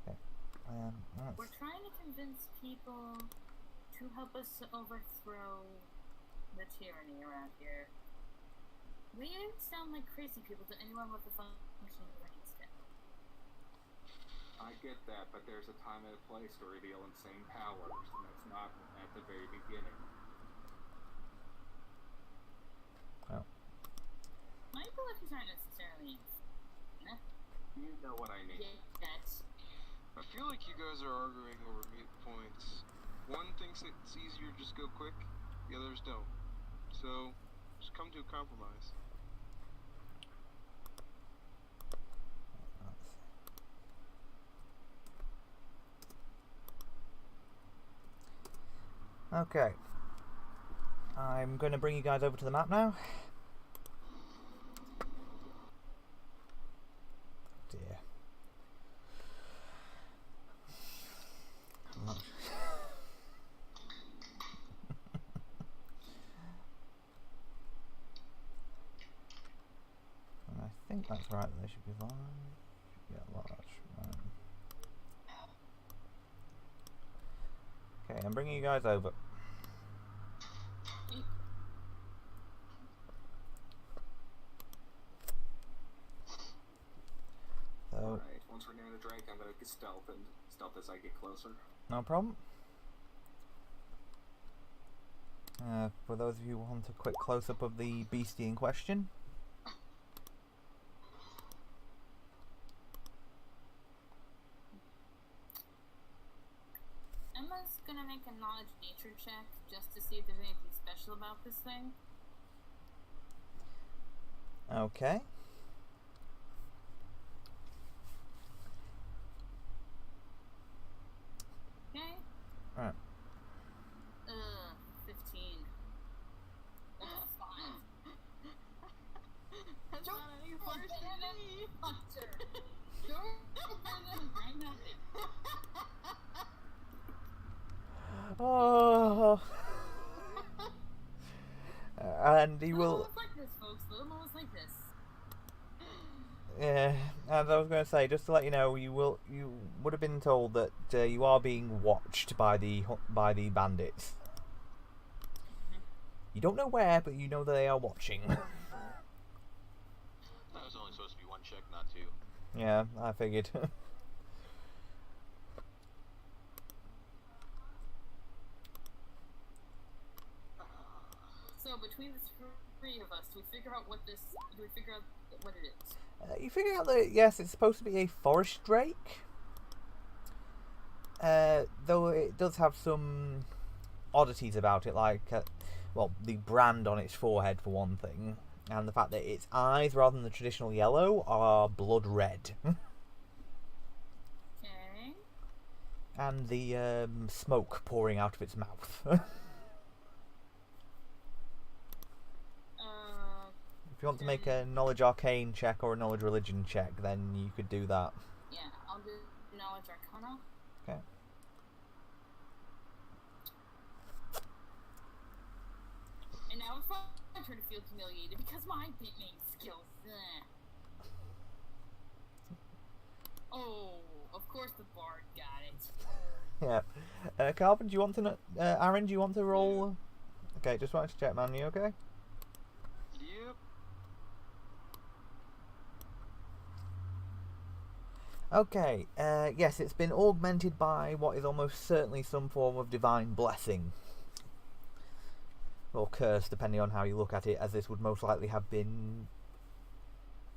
Okay. We're trying to convince people to help us overthrow the tyranny around here. We don't sound like crazy people to anyone with a functioning brainstem. I get that, but there's a time and a place to reveal insane powers, and that's not at the very beginning. Oh. My abilities aren't necessarily insane. You know what I mean. Yes. I feel like you guys are arguing over mute points. One thinks it's easier to just go quick, the others don't. So, just come to a compromise. Okay. I'm going to bring you guys over to the map now. Dear. I'm not and I think that's right, they should be large. Yeah, large. Right. Okay, I'm bringing you guys over. So, Alright, once we're near the Drake, I'm gonna get stealth as I get closer. no problem. For those of you who want a quick close-up of the beastie in question. Emma's gonna make a knowledge nature check just to see if there's anything special about this thing. Okay. Okay? Alright. 15. That's a 5. That's not any worse than me. Hunter! Don't bring that in. Oh. And he will. Little like this, folks. Little moments like this. Yeah, and I was going to say, just to let you know, you would have been told that you are being watched by the bandits. You don't know where, but you know that they are watching. That was only supposed to be one check, not two. Yeah, I figured. So between the three of us, do we figure out what it is? You figure out that, yes, it's supposed to be a forest drake. Though it does have some oddities about it, like, well, the brand on its forehead, for one thing, and the fact that its eyes, rather than the traditional yellow, are blood red. Okay. And the smoke pouring out of its mouth. If you want to make a knowledge arcane check or a knowledge religion check, then you could do that. Yeah, I'll do knowledge arcana. Okay. And now it's my turn to feel humiliated because my main skills. Oh, of course the bard got it. Yeah. Calvin, do you want to... Aaron, do you want to roll... Okay, just wanted to check, man. You okay? Yep. Okay, yes, it's been augmented by what is almost certainly some form of divine blessing. Or curse, depending on how you look at it, as this would most likely have been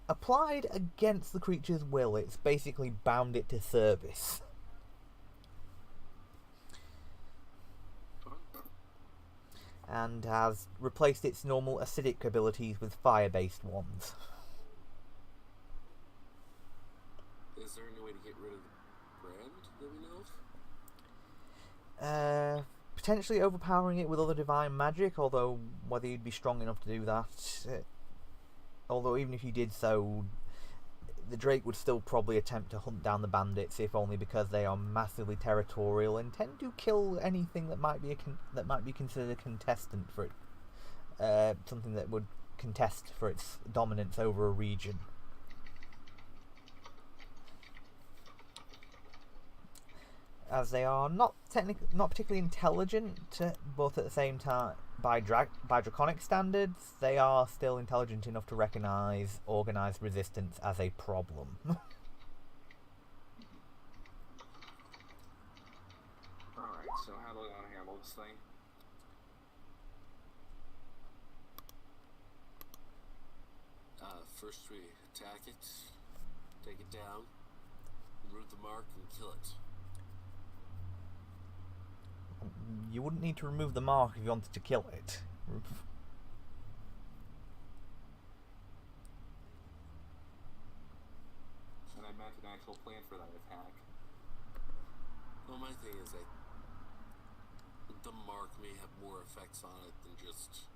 applied against the creature's will. It's basically bound it to service. And has replaced its normal acidic abilities with fire-based ones. Is there any way to get rid of the brand that we know of? Potentially overpowering it with other divine magic, although whether you'd be strong enough to do that... although even if you did so, the Drake would still probably attempt to hunt down the bandits, if only because they are massively territorial and tend to kill anything that might be considered a contestant for it, something that would contest for its dominance over a region. As they are not particularly intelligent, but at the same time, by draconic standards, they are still intelligent enough to recognise organised resistance as a problem. Alright, so how do we want to handle this thing? First we attack it, take it down, remove the mark, and kill it. You wouldn't need to remove the mark if you wanted to kill it. And I meant an actual plan for that attack. Well, my thing is that the mark may have more effects on it than just,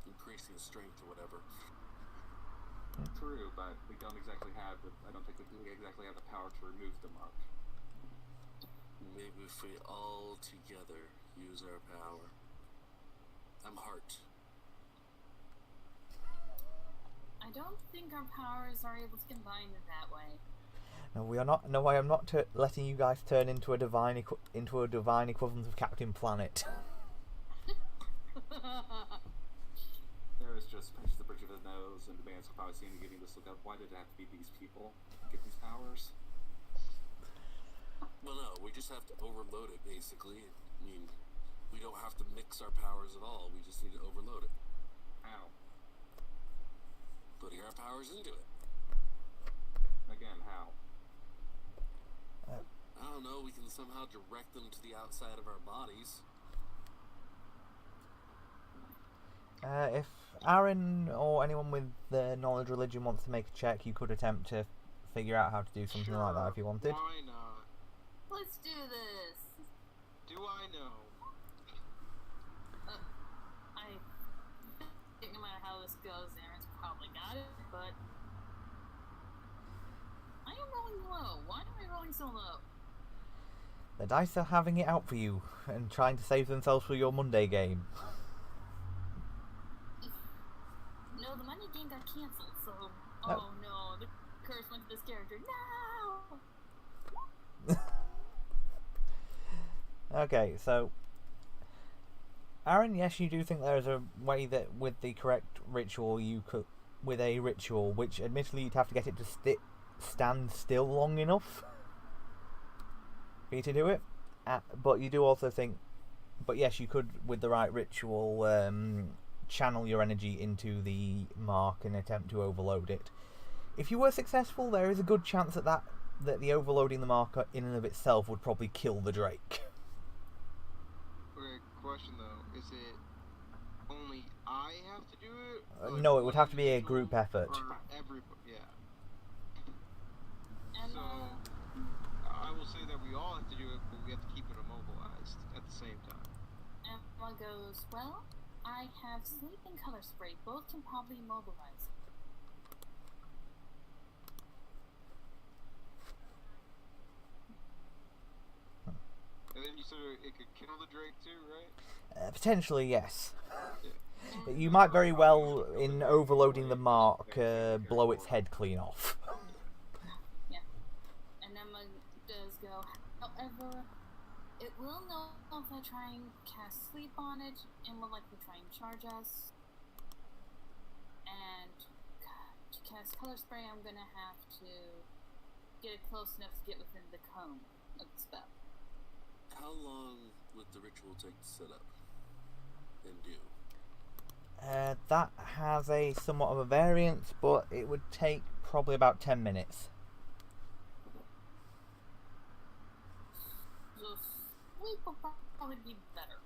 increasing the strength or whatever. True, but we don't exactly have I don't think we exactly have the power to remove the mark. Maybe if we all together use our power. I'm Heart. I don't think our powers are able to combine in that way. No, we are not. No, I am not letting you guys turn into a divine equivalent of Captain Planet. There is just pinch the bridge of his nose, and the bandits will probably see me giving this look up. Why did it have to be these people to get these powers? Well, no, we just have to overload it, basically. I mean, we don't have to mix our powers at all. We just need to overload it. How? Putting our powers into it. Again, how? I don't know, we can somehow direct them to the outside of our bodies. If Aaron or anyone with the knowledge religion wants to make a check, you could attempt to figure out how to do something like that if you wanted. Why not? Let's do this. Do I know? I think no matter how this goes, Aaron's probably got it, but I am rolling low. Why am I rolling so low? The dice are having it out for you and trying to save themselves for your Monday game. No, the Monday game got cancelled, so... Oh. Oh no, the curse went to this character. No! Okay, so Aaron, yes, you do think there is a way that with the correct ritual you could, with a ritual, which admittedly you'd have to get it to stand still long enough for you to do it. But you do also think, but yes, you could with the right ritual channel your energy into the mark and attempt to overload it. If you were successful, there is a good chance that the overloading the marker in and of itself would probably kill the Drake. Okay, question though, is it only I have to do it? Or No, it would have to be a group effort. Or everybody, yeah. And, So, I will say that we all have to do it, but we have to keep it immobilized at the same time. Emma goes, well, I have sleep and color spray. Both can probably immobilize. And then you said it could kill the Drake too, right? Potentially, yes. Yeah. You might very well, in overloading the mark, blow its head clean off. Yeah. And Emma does go, however, it will know if I try and cast sleep on it, and will likely try and charge us. And, God, to cast color spray, I'm gonna have to get it close enough to get within the cone of the spell. How long would the ritual take to set up and do? That has a somewhat of a variance, but it would take probably about 10 minutes. So sleep will probably be better.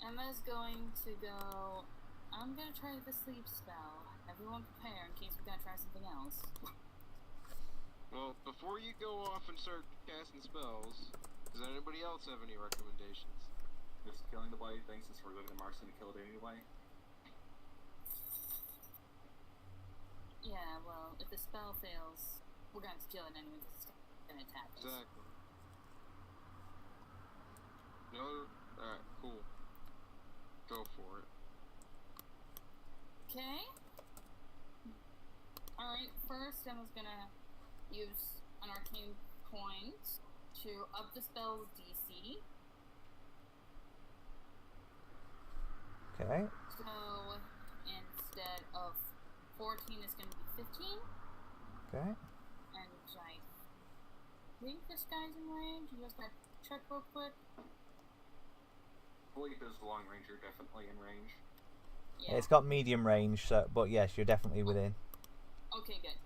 Emma's going to go. I'm gonna try the sleep spell. Everyone prepare in case we gotta try something else. Well, before you go off and start casting spells, does anybody else have any recommendations? Just killing the bloody thing since we're living in Mars and kill it anyway. Yeah, well, if the spell fails, we're gonna have to kill it anyway because it's gonna attack us. Exactly. No. Alright, cool. Go for it. Okay. Alright, first Emma's gonna use an arcane point to up the spell's DC. Okay. So instead of 14, it's gonna be 15. Okay. And I think this guy's in range. You just gotta check real quick. I believe as the long ranger definitely in range. Yeah. It's got medium range, so, but yes, you're definitely within. Okay, good.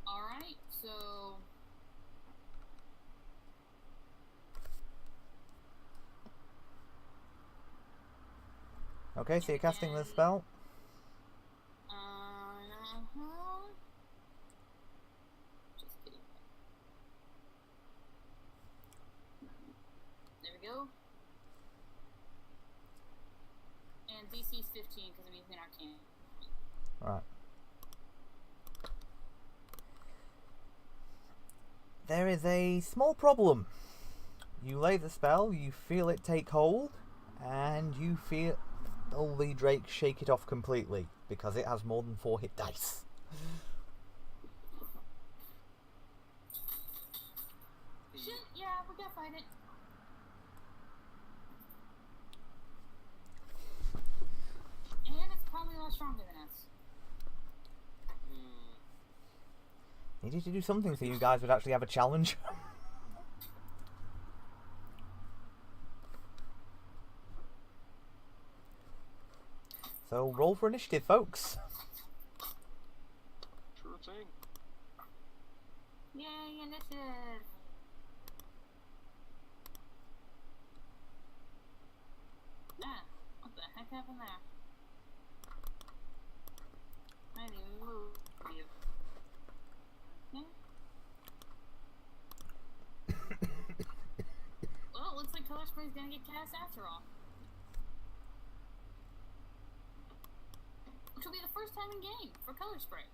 Alright, so... Okay, so you're casting the spell? Just kidding. There we go. And DC is 15 because I'm using arcane. Right. There is a small problem. You lay the spell, you feel it take hold, and you feel the Drake shake it off completely because it has more than 4 hit dice. Shit, yeah, we gotta fight it. And it's probably a lot stronger than us. Needed to do something so you guys would actually have a challenge. So roll for initiative, folks. Sure thing. Yay, initiative! Ah, what the heck happened there? I didn't even move you. Well, it looks like color spray's gonna get cast after all. Which will be the first time in game for color spray.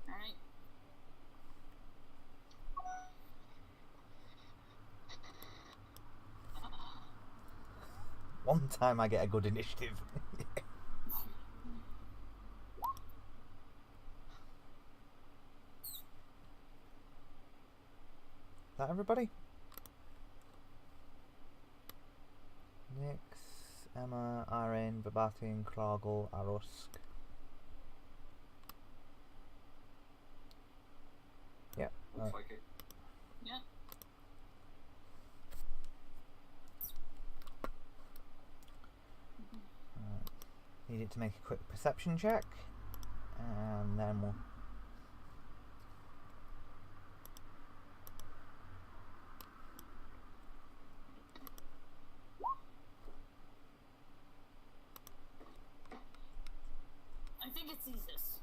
Alright. One time I get a good initiative. Is that everybody? Nix, Emma, Irene, Babatin, Krogel, Arusk. Yep. Looks like it. Yep. Need it to make a quick perception check, and then we'll. I think it sees this.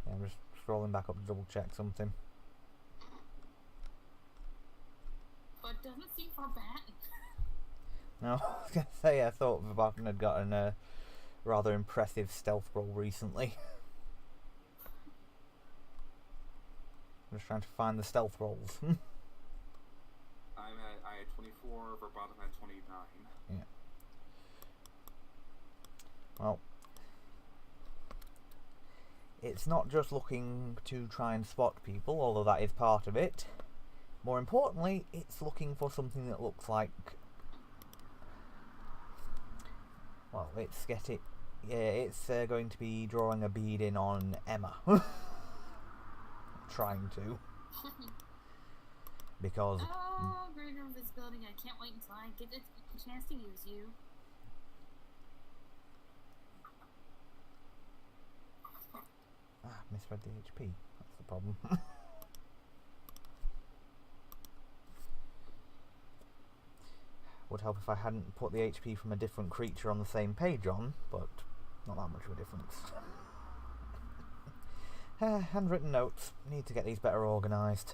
Yeah, I'm just scrolling back up to double check something. But doesn't seem far back. No, I was going to say I thought Babatin had gotten a rather impressive stealth roll recently. I'm just trying to find the stealth rolls. I had 24, Verbatim had 29. Yeah. Well, it's not just looking to try and spot people, although that is part of it. More importantly, it's looking for something that looks like... Well, it's getting... Yeah, it's going to be drawing a bead in on Emma. Trying to. Because... Oh, greater invisibility. I can't wait until I get a chance to use you. Misread the HP. That's the problem. Would help if I hadn't put the HP from a different creature on the same page on, but not that much of a difference. Handwritten notes. Need to get these better organised.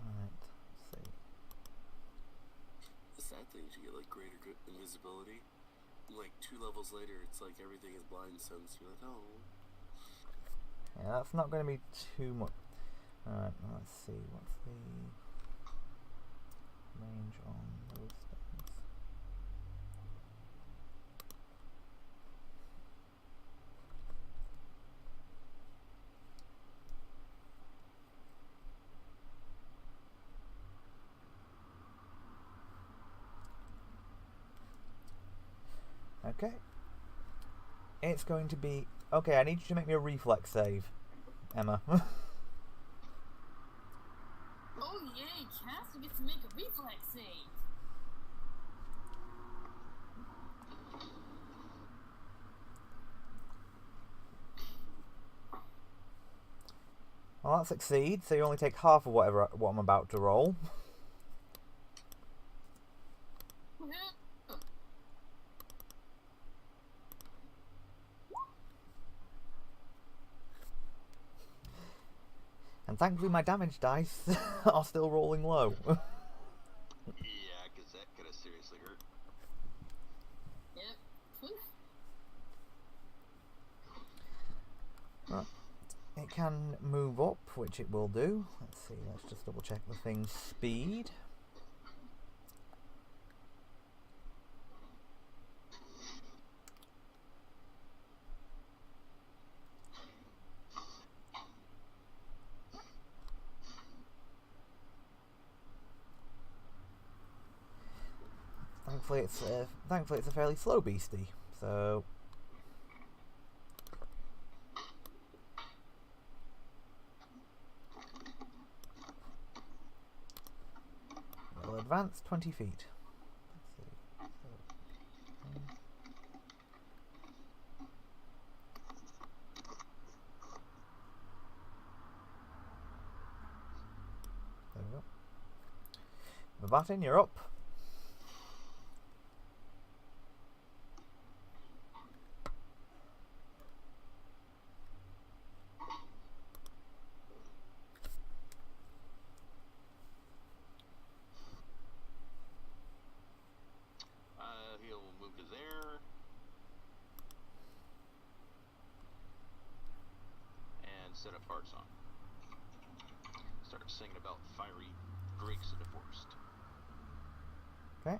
Alright, let's see. The sad thing is you get like greater invisibility. Like 2 levels later, it's like everything is blind sense. You're like, oh. Yeah, that's not going to be too much. Alright, let's see. What's the range on those things? Okay. It's going to be... Okay, I need you to make me a reflex save, Emma. Oh yay, Caster gets to make a reflex save. Well, that succeeds, so you only take half of what I'm about to roll. And thankfully my damage dice are still rolling low. Yeah, because that could have seriously hurt. Yep. Right. It can move up, which it will do. Let's see, let's just double check the thing's speed. Thankfully it's a fairly slow beastie, so it'll advance 20 feet. Let's see. There we go. Vabatin, you're up. He'll move to there. And set a fart song. Start singing about fiery drakes in the forest. Okay.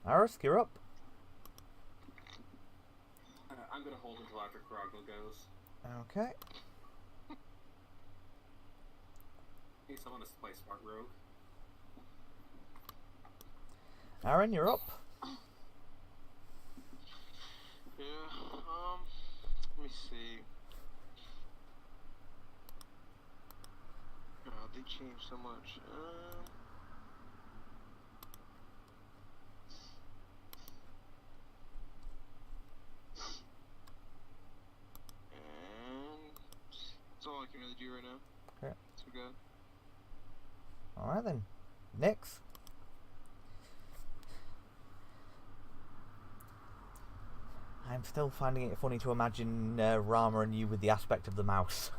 Arisk, you're up. I'm gonna hold until after Karagla goes. Okay. In case I want to play Smart Rogue. Aaron, you're up. Yeah, let me see. Oh, they changed so much. And that's all I can really do right now. Okay. So good. Alright then. Nyx. I'm still finding it funny to imagine Rama and you with the aspect of the mouse.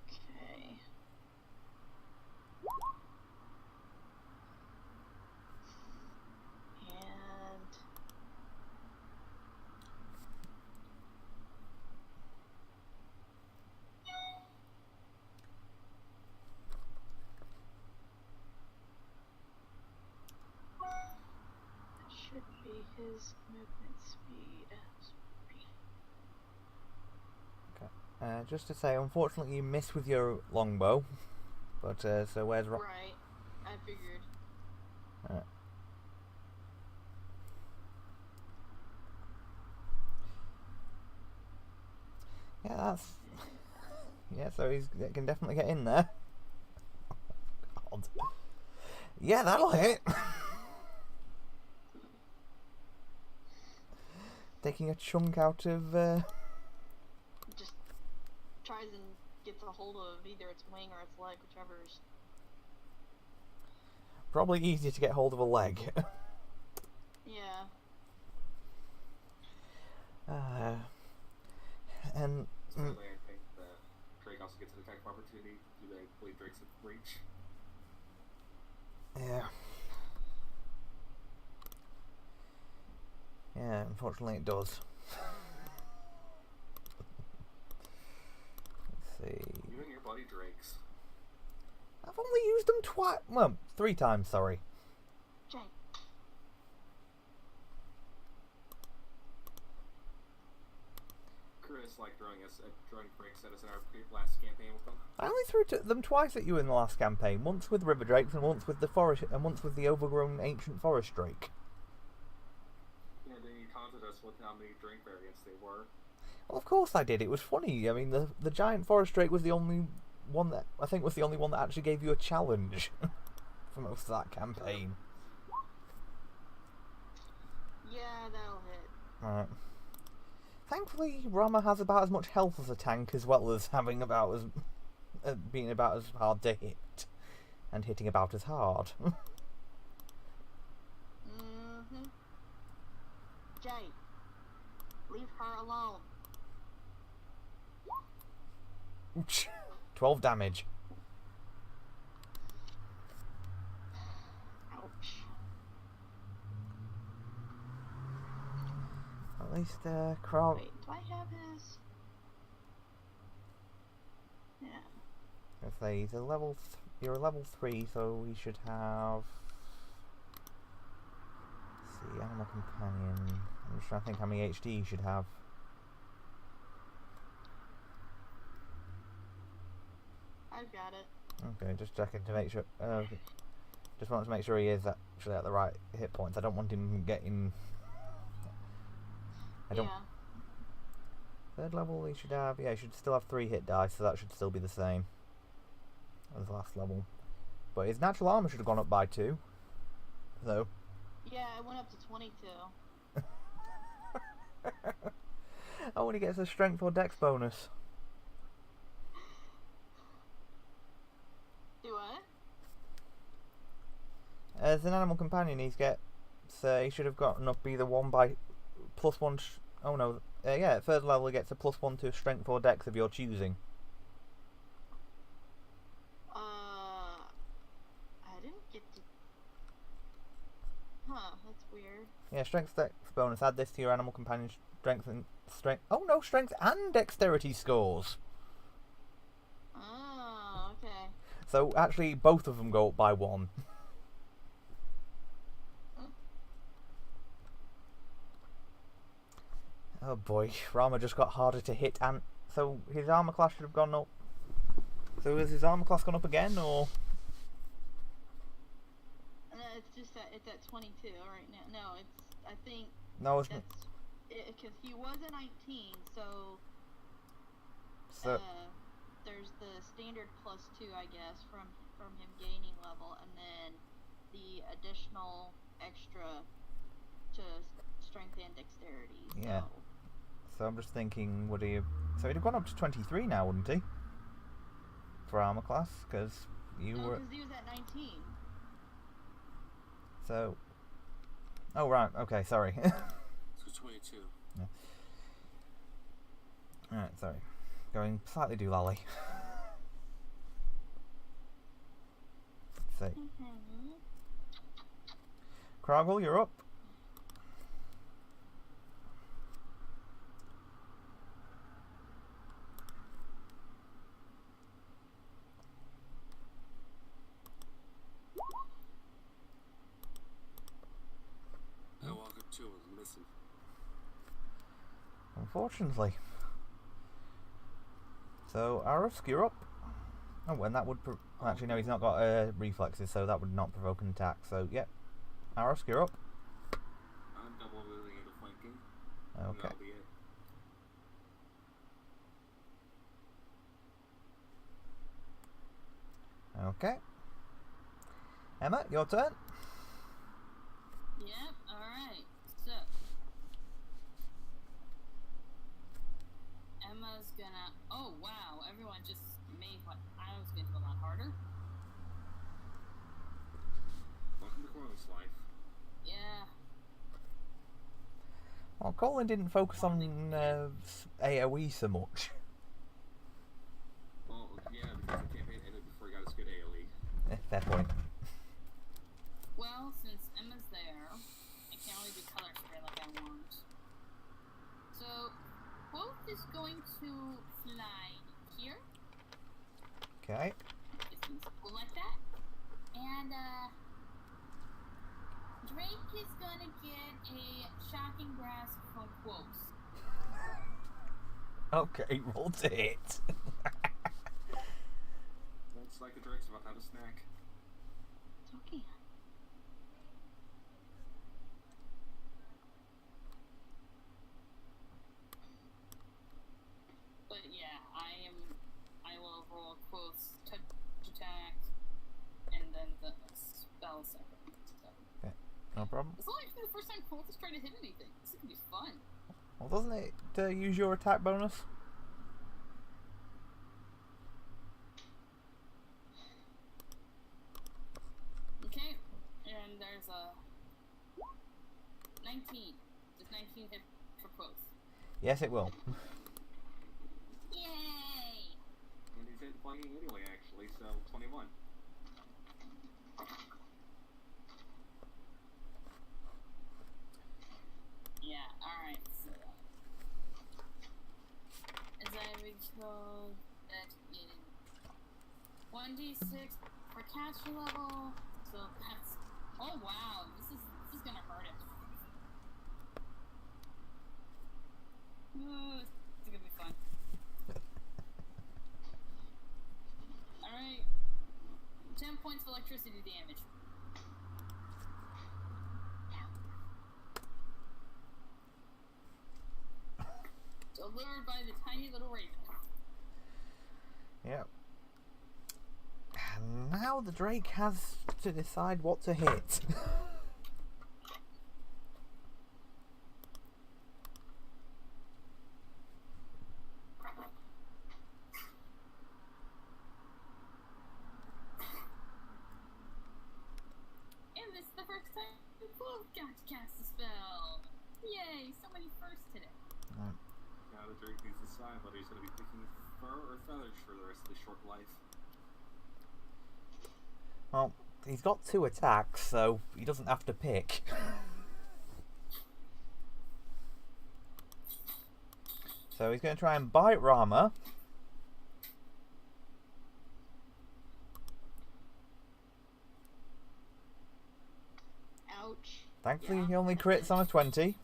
Okay. his movement speed. Just to say, unfortunately, you missed with your longbow. But so where's Right, I figured. Yeah, that's. Yeah, so he can definitely get in there. God. Yeah, that'll hit. Taking a chunk out of. Just tries and gets a hold of either its wing or its leg, whichever's. Probably easier to get hold of a leg. Yeah. And. Certainly, I think that Drake also gets an attack of opportunity. Do they believe Drake's in reach? Yeah. Yeah, unfortunately it does. Let's see. You and your bloody Drakes. I've only used them twice. Well, 3 times, sorry. Jake. Chris liked throwing breaks at us in our last campaign with them. I only threw them twice at you in the last campaign. Once with river drakes and once with the forest, and once with the overgrown ancient forest drake. Yeah, then you taunted us with how many drink variants they were. Well, of course I did. It was funny. I mean, the giant forest drake was the only one that I think was the only one that actually gave you a challenge for most of that campaign. Yeah, that'll hit. Right. Thankfully, Rama has about as much health as a tank, as well as having about as being about as hard to hit, and hitting about as hard. Jay, leave her alone. Ouch. 12 damage. Ouch. At least, Krog. Wait, do I have his? Yeah. Let's say he's a level. You're a level 3, so we should have. Let's see, animal companion. I'm just trying to think how many HD you should have. I've got it. Okay, just checking to make sure. Just wanted to make sure he is actually at the right hit points. I don't want him getting. I don't. Yeah. 3rd level he should have. Yeah, he should still have 3 hit dice, so that should still be the same as the last level. But his natural armor should have gone up by 2. So. Yeah, it went up to 22. Oh, and he gets a strength or dex bonus. Do what? As an animal companion, he should have gotten up either 1 by +1. Oh no, yeah, at 3rd level he gets a +1 to strength or dex of your choosing. I didn't get to. Huh, that's weird. Yeah, strength dex bonus. Add this to your animal companion strength and strength. Oh no, strength and dexterity scores. Oh, okay. So actually, both of them go up by 1. Oh boy, Rama just got harder to hit, and so his armor class should have gone up. So has his armor class gone up again, or? It's just that it's at 22 right now. No, it's. I think. No, it's. That's because he was a 19, so. So. There's the standard +2, I guess, from him gaining level, and then the additional extra to strength and dexterity. Yeah. So I'm just thinking, would he? So he'd have gone up to 23 now, wouldn't he? For armor class, because you were. because he was at 19. So. Oh right. Okay. Sorry. So 22. Yeah. All right. Sorry. Going slightly doolally. Let's see. Kroggle, you're up. I walk up to him and listen. Unfortunately. So, Arusk, you're up. Oh, and that would... Actually, no, he's not got reflexes, so that would not provoke an attack. So, yep. Arusk, you're up. I'm double moving into flanking. Okay. That'll be it. Okay. Emma, your turn. Yep, alright. So, Emma's gonna. Oh, wow. Everyone just made what I was gonna do a lot harder. Welcome to Corliss life. Yeah. Well, Colin didn't focus on AoE so much. Well, yeah, because the campaign ended before he got his good AoE. Fair point. Well, since Emma's there, I can't really do color spray like I want. So, Quoth is going to fly here. Okay. If he's cool like that. And, Drake is gonna get a shocking grasp from Quoth. Okay, roll to hit. Looks like the Drake's about to have a snack. It's okay. But yeah, I will roll Quoth's touch attack and then the spell second. So. Okay, no problem. It's not actually the first time Quoth has tried to hit anything. This is gonna be fun. Well, doesn't it use your attack bonus? Okay, and there's a 19. Does 19 hit for Quoth? Yes, it will. Yay! And he's in flanking anyway, actually, so 21. Yeah, alright, so as I recall, that is 1d6 for caster level, so that's, oh wow, this is gonna hurt him. Ooh, this is gonna be fun. Alright, 10 points of electricity damage. Delivered by the tiny little raven. Yep. And now the Drake has to decide what to hit. And this is the first time we both got to cast a spell. Yay, so many firsts today. Right. Now the Drake needs to decide whether he's going to be picking fur or feathers for the rest of his short life. Well, he's got 2 attacks, so he doesn't have to pick. So he's going to try and bite Rama. Ouch. Thankfully, Yeah. he only crits on a 20.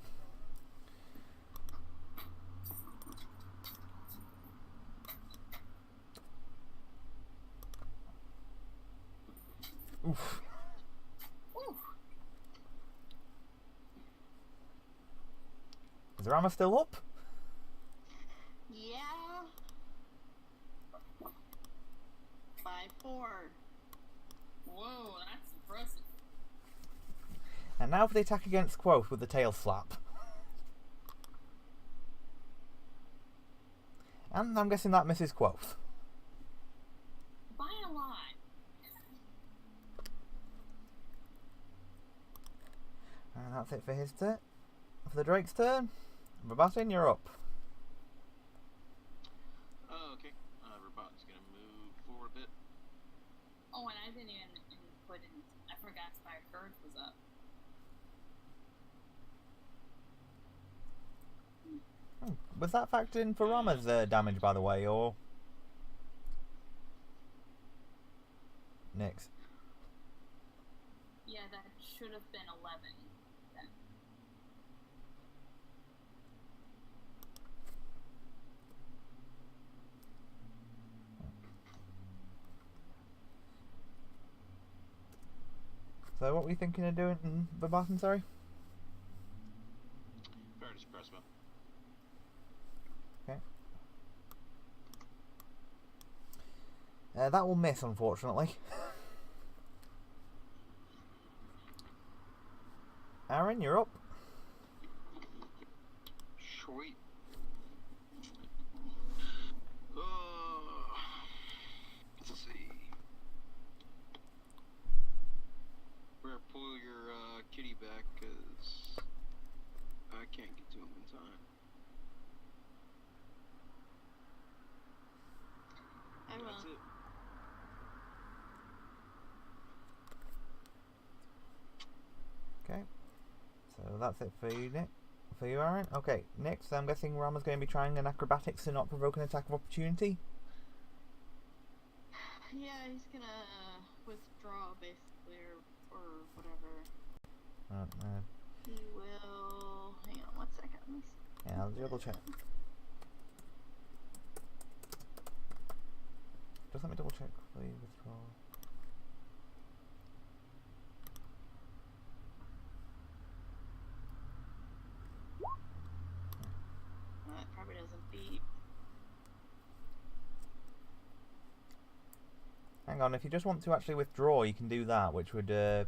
Oof. Ooh. Is Rama still up? Yeah. By 4. Whoa, that's impressive. And now for the attack against Quoth with the tail slap. And I'm guessing that misses Quoth. By a lot. And that's it for his turn. For the Drake's turn. Rabatin, you're up. Oh, okay. Rabat's gonna move forward a bit. Oh, and I didn't even put in. I forgot Spire Courage was up. Was that factored in for Rama's damage, by the way, or Nyx? Yeah, that should have been 11 then. So what were you thinking of doing, Barton, sorry? Paradise Presma. Okay. That will miss, unfortunately. Aaron, you're up. Sweet. Let's see. We're gonna pull your kitty back because I can't get to him in time. I will. That's it. Okay. So that's it for you, Nick. For you, Aaron. Okay, next I'm guessing Rama's going to be trying an acrobatics to not provoke an attack of opportunity. Yeah, he's gonna withdraw basically, or whatever. He will. Hang on 1 second. Let me see. Yeah, I'll double check. Just let me double check for the withdrawal. That probably doesn't beat. Hang on, if you just want to actually withdraw, you can do that, which would give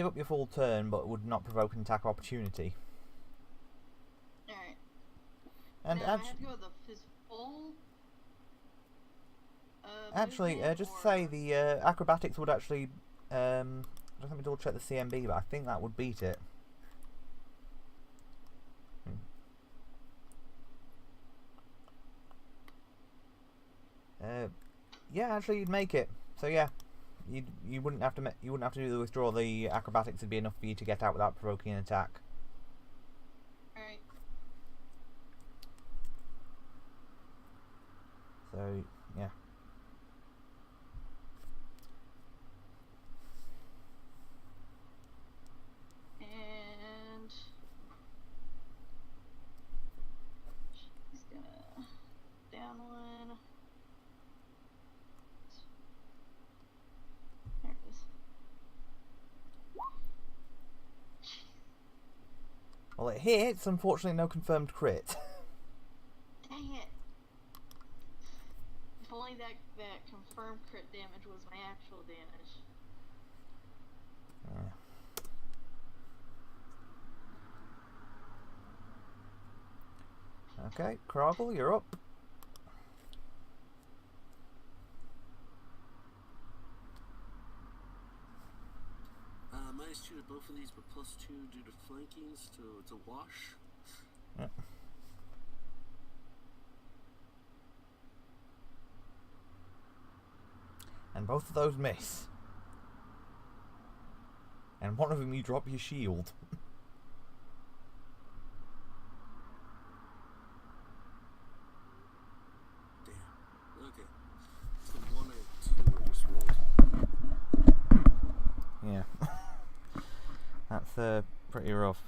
up your full turn, but would not provoke an attack opportunity. Alright. And now I have to go with his full. actually, movement, just to or- say, the acrobatics would actually. Just let me double check the CMB, but I think that would beat it. Yeah, actually, you'd make it. So yeah, you wouldn't have to do the withdrawal. The acrobatics would be enough for you to get out without provoking an attack. Alright. So yeah. And she's gonna down one. There it is. Well, it hits. Unfortunately, no confirmed crit. Dang it. If only that confirmed crit damage was my actual damage. Okay, Kroggle, you're up. -2 to both of these, but +2 due to flankings to wash. Yeah. And both of those miss. And one of them you drop your shield. Damn. Okay. So 1 and 2 I just rolled. Yeah. That's pretty rough.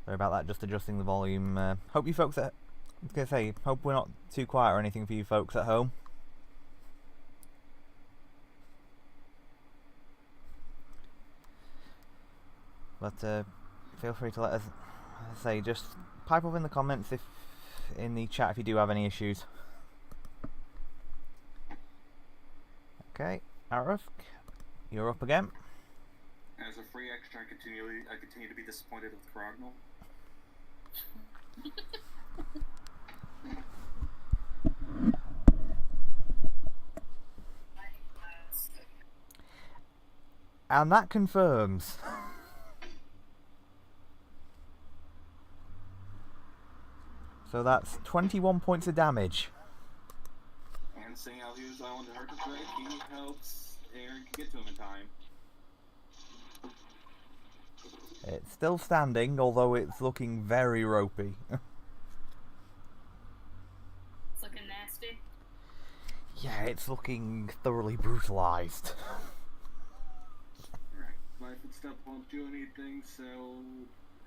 Sorry about that, just adjusting the volume. Hope you folks at... I was going to say, hope we're not too quiet or anything for you folks at home. But feel free to let us say, just pipe up in the comments in the chat if you do have any issues. Okay, Arif, you're up again. As a free action, I continue to be disappointed with Cardinal. And that confirms. So that's 21 points of damage. And seeing how he was on the hurt break, he helps Aaron get to him in time. It's still standing, although it's looking very ropey. It's looking nasty. Yeah, it's looking thoroughly brutalized. Alright, my footstep won't do anything, so...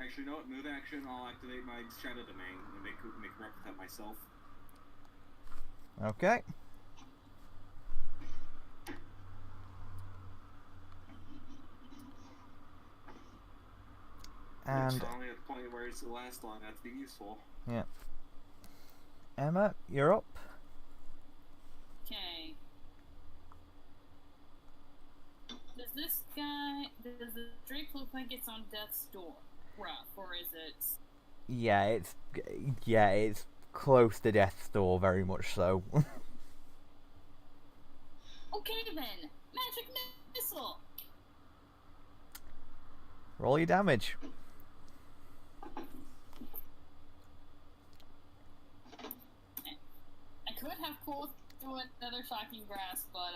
Actually, no, move action, I'll activate my Shadow Domain and make a replica myself. Okay. And finally at the point where it's the last long, that's be useful. yeah, Emma, you're up. Okay. Does the Drake look like it's on death's door? Rough, or is it? Yeah, it's close to death's door, very much so. Okay then, magic missile. Roll your damage. I could have pulled through another shocking grasp, but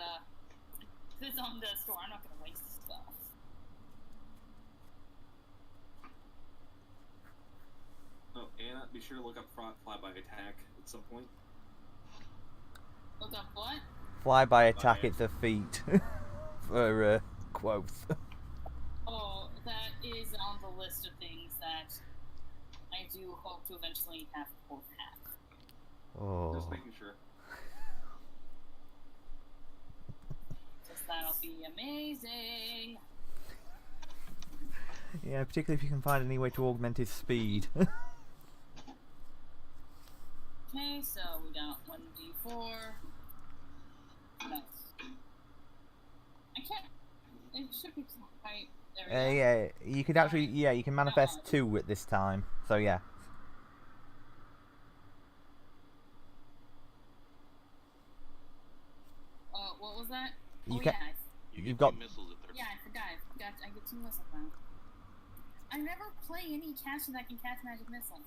if it's on death's door, I'm not gonna waste the stuff. Oh, and be sure to look up flyby attack at some point. Look up what? Flyby attack, it's a feat. For quotes. Oh, that is on the list of things that I do hope to eventually have both have. Oh. Just making sure. Just that'll be amazing. Yeah, particularly if you can find any way to augment his speed. Okay, so we got 1d4. Nice. I can't. It should be quite. There we go. Yeah, you could actually, you can manifest 2 at this time. So yeah. What was that? You oh can. yeah, You've got. missiles at 13. yeah, I forgot. I get 2 missiles now. I never play any caster that can cast magic missiles.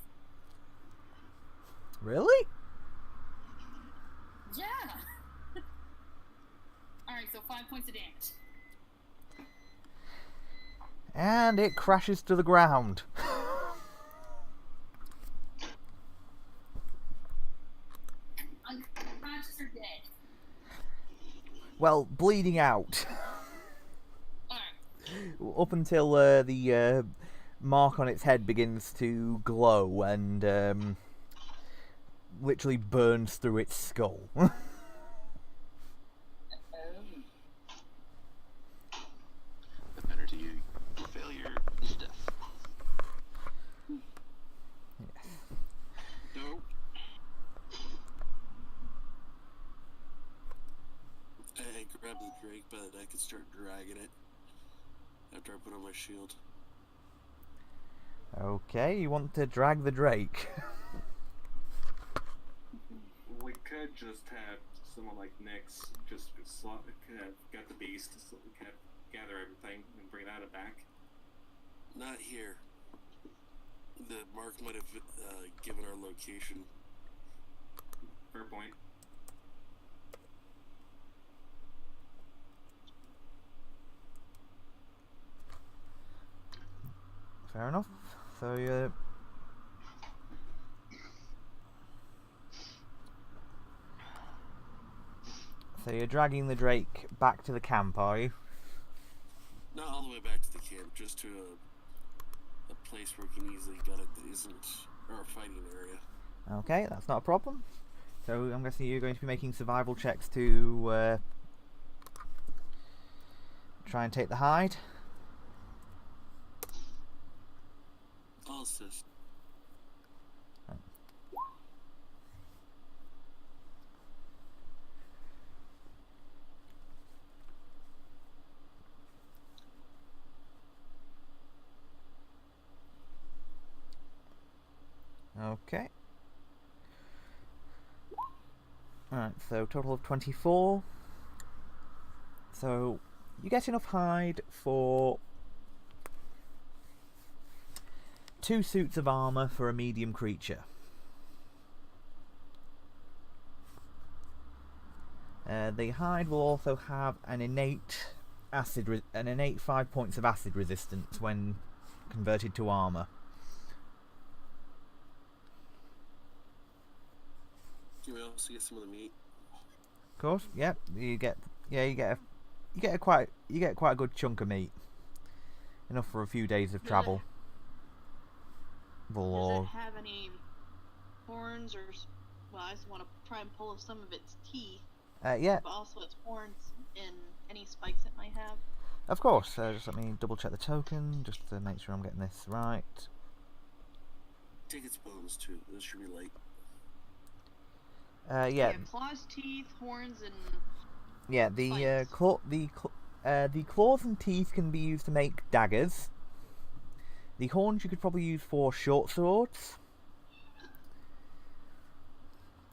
Really? Yeah. All right, so 5 points of damage. And it crashes to the ground. Unconscious or dead? Well, bleeding out. Alright. Up until the mark on its head begins to glow and literally burns through its skull. The penalty to failure is death. Nope. I grabbed the Drake, but I could start dragging it after I put on my shield. Okay, you want to drag the Drake. We could just have someone like Nyx just get the beast, so we can gather everything and bring that back. Not here. The mark might have given our location. Fair point. Fair enough. So you're dragging the Drake back to the camp, are you? Not all the way back to the camp, just to a place where we can easily get it that isn't our fighting area. Okay, that's not a problem. So I'm guessing you're going to be making survival checks to try and take the hide. I'll assist. Okay. Alright, so total of 24. So you get enough hide for 2 suits of armor for a medium creature. The hide will also have an innate 5 points of acid resistance when converted to armor. Can we also get some of the meat? Of course, yep. You get quite a good chunk of meat, enough for a few days of travel. Does it have any horns or? Well, I just want to try and pull some of its teeth. Yeah. But also its horns and any spikes it might have. Of course, just let me double check the token, just to make sure I'm getting this right. Take its bones too. Those should be light. Yeah, claws, teeth, horns, and yeah. The claws and teeth can be used to make daggers. The horns you could probably use for short swords,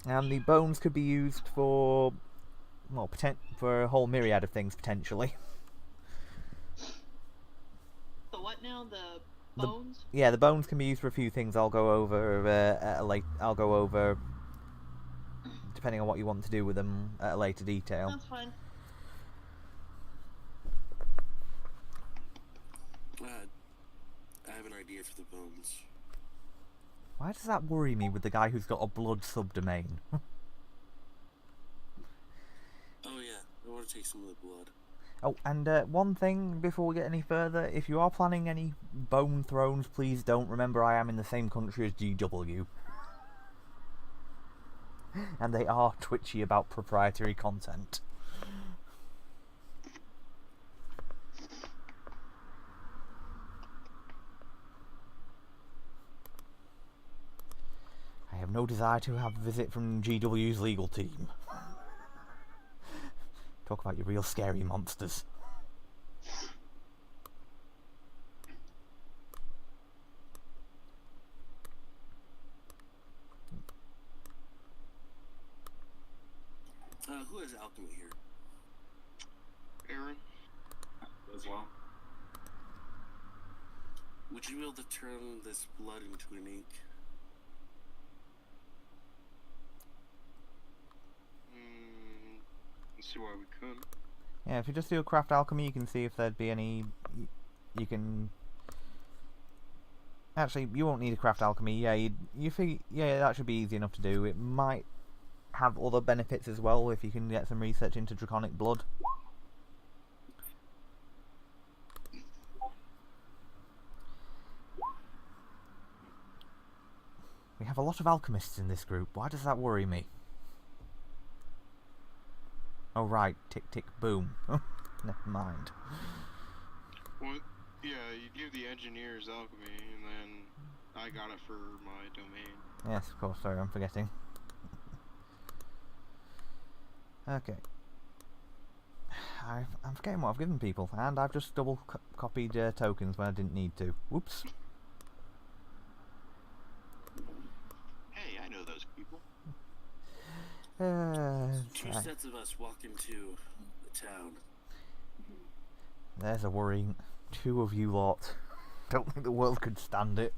and the bones could be used for, well, for a whole myriad of things potentially. the what now? The bones. Yeah, the bones can be used for a few things. I'll go over at a I'll go over depending on what you want to do with them at a later detail. That's fine. I have an idea for the bones. Why does that worry me with the guy who's got a blood subdomain? Oh yeah, I want to take some of the blood. Oh, and one thing before we get any further, if you are planning any bone thrones, please don't. Remember, I am in the same country as GW. And they are twitchy about proprietary content. I have no desire to have a visit from GW's legal team. Talk about your real scary monsters. Who has alchemy here? Aaron? As well. Would you be able to turn this blood into an ink? Let's see why we couldn't. Yeah, if you just do a craft alchemy, you can see if there'd be any. You can. Actually, you won't need a craft alchemy. Yeah, you figure. Yeah, that should be easy enough to do. It might have other benefits as well if you can get some research into draconic blood. We have a lot of alchemists in this group. Why does that worry me? Oh right, tick tick boom. Never mind. Well, yeah, you give the engineers alchemy, and then I got it for my domain. Yes, of course. Sorry, I'm forgetting. Okay. I'm forgetting what I've given people, and I've just double copied tokens when I didn't need to. Whoops. Hey, I know those people. Two Right. sets of us walk into the town. There's a worrying. Two of you lot. Don't think the world could stand it.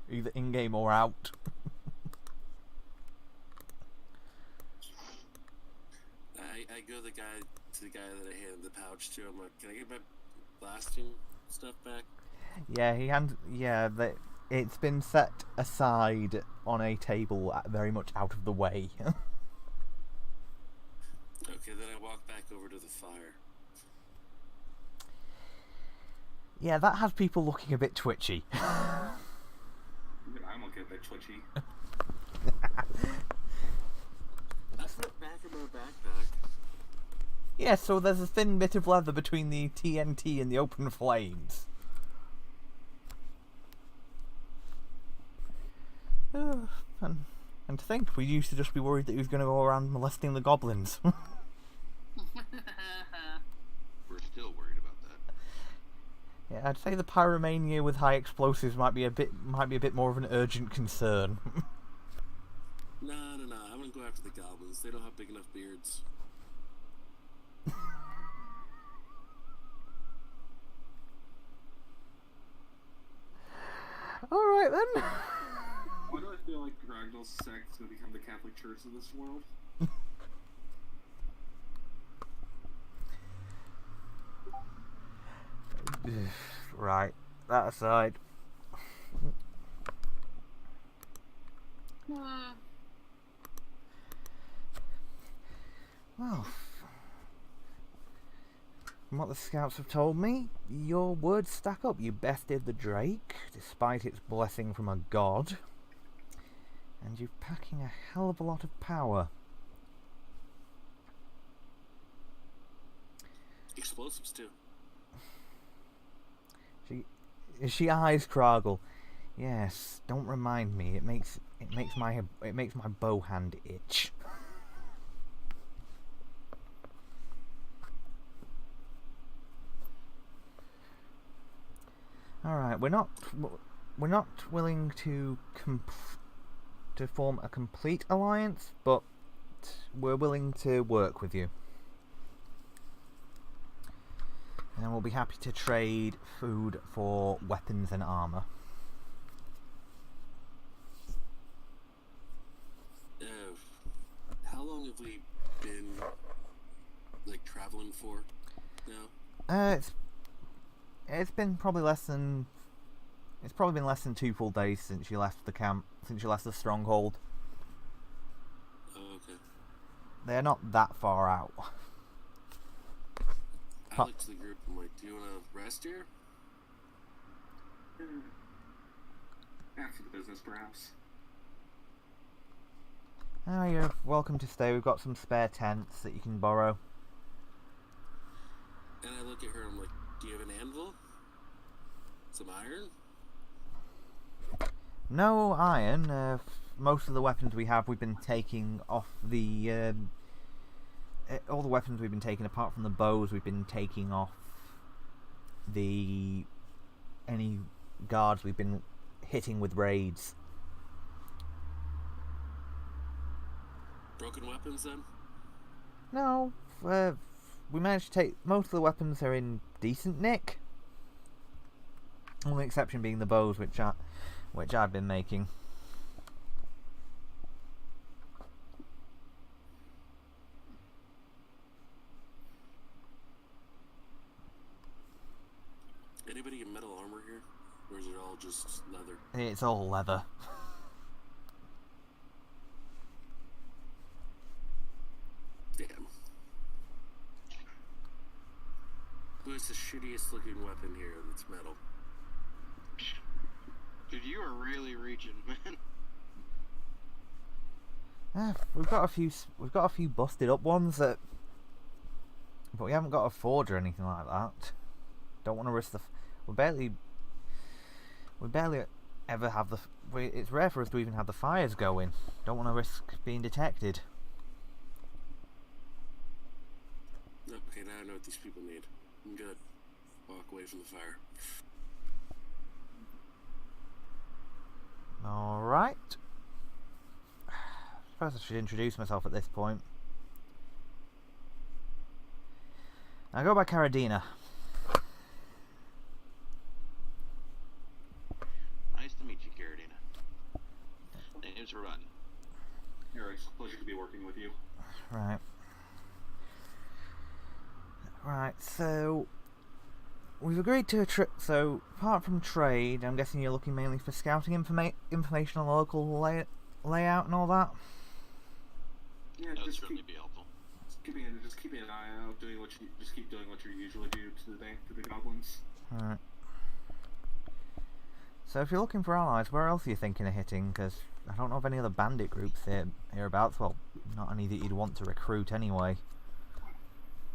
Either in-game or out. I go to the guy that I handed the pouch to. I'm like, can I get my blasting stuff back? Yeah, it's been set aside on a table very much out of the way. Okay, then I walk back over to the fire. Yeah, that has people looking a bit twitchy. Even I'm looking a bit twitchy. I put it back in my backpack. Yeah, so there's a thin bit of leather between the TNT and the open flames. And to think, we used to just be worried that he was going to go around molesting the goblins. We're still worried about that. Yeah, I'd say the pyromania with high explosives might be a bit more of an urgent concern. No. I'm gonna go after the goblins. They don't have big enough beards. Alright then. Why do I feel like Ragnar's sect is going to become the Catholic Church of this world? Right, that aside. Well, from what the scouts have told me, your words stack up. You bested the Drake, despite its blessing from a god. And you're packing a hell of a lot of power. Explosives too. She eyes Kragel. Yes, don't remind me. It makes my bow hand itch. All right, we're not willing to form a complete alliance, but we're willing to work with you. And we'll be happy to trade food for weapons and armor. How long have we been, like, traveling for now? It's been probably less than... It's probably been less than 2 full days since you left the camp, since you left the stronghold. Oh, okay. They're not that far out. I look to the group and I'm like, do you want to rest here? After the business, perhaps. Oh, you're welcome to stay. We've got some spare tents that you can borrow. And I look at her and I'm like, do you have an anvil? Some iron? No iron. Most of the weapons we have, we've been taking off the... all the weapons we've been taking, apart from the bows, we've been taking off any guards we've been hitting with raids. Broken weapons then? No, we managed to take... Most of the weapons are in decent nick. Only exception being the bows, which I've been making. Anybody in metal armor here? Or is it all just leather? It's all leather. Damn. Who's the shittiest looking weapon here that's metal? Dude, you are really reaching, man. We've got a few busted up ones but we haven't got a forge or anything like that. Don't want to risk we barely ever have it's rare for us to even have the fires going. Don't want to risk being detected. Okay, now I know what these people need. I'm good. Walk away from the fire. Alright. Suppose I should introduce myself at this point. I go by Karadina. Nice to meet you, Karadina. Name's Run. Eric, it's a pleasure to be working with you. Right. Right, so we've agreed to a trip. So apart from trade, I'm guessing you're looking mainly for scouting information on the local layout and all that. Yeah, That would just certainly be helpful. keeping an eye out, keep doing what you usually do to the goblins. Alright. So if you're looking for allies, where else are you thinking of hitting? Because I don't know of any other bandit groups hereabouts. Well, not any that you'd want to recruit anyway.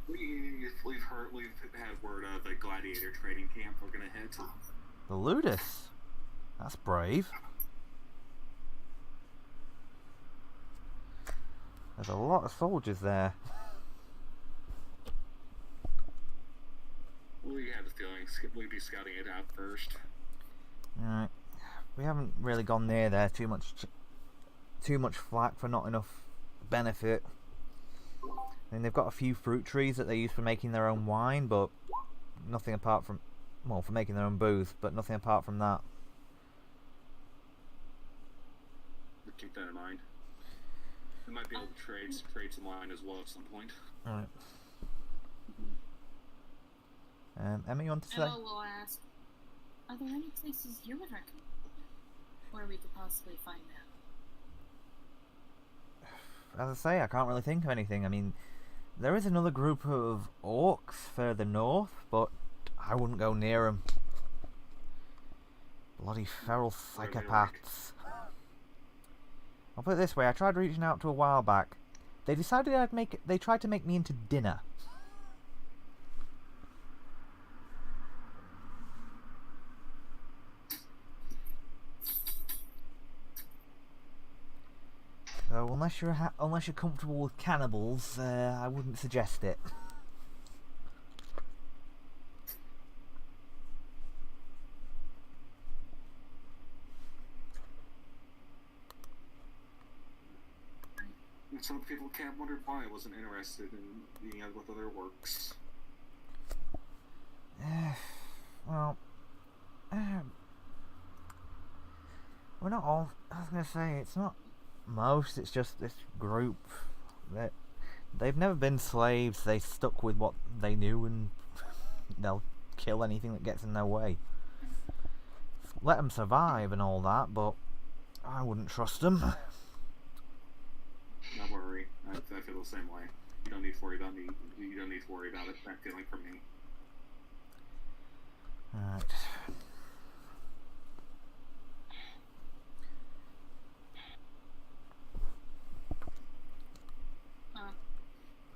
We've had word of a gladiator training camp we're gonna hit. The Ludus. That's brave. There's a lot of soldiers there. We had the feeling we'd be scouting it out first. Right. We haven't really gone near there. Too much flack for not enough benefit. And they've got a few fruit trees that they use for making their own wine, but nothing apart from, well, for making their own booze, but nothing apart from that. We'll keep that in mind. We might be able to trade some wine as well at some point. Alright. Emma, you want to say? Emma will ask, are there any places you would recommend where we could possibly find them? As I say, I can't really think of anything. I mean, there is another group of orcs further north, but I wouldn't go near them. Bloody feral psychopaths. I'll put it this way, I tried reaching out to a while back. They decided they tried to make me into dinner. So unless you're comfortable with cannibals, I wouldn't suggest it. And some people can't wonder why I wasn't interested in being out with other works. Well, we're not all. I was gonna say it's not most. It's just this group that they've never been slaves. They stuck with what they knew, and they'll kill anything that gets in their way. Let them survive and all that, but I wouldn't trust them. Don't worry, I feel the same way. You don't need to worry about me. You don't need to worry about it. That feeling for me. Alright.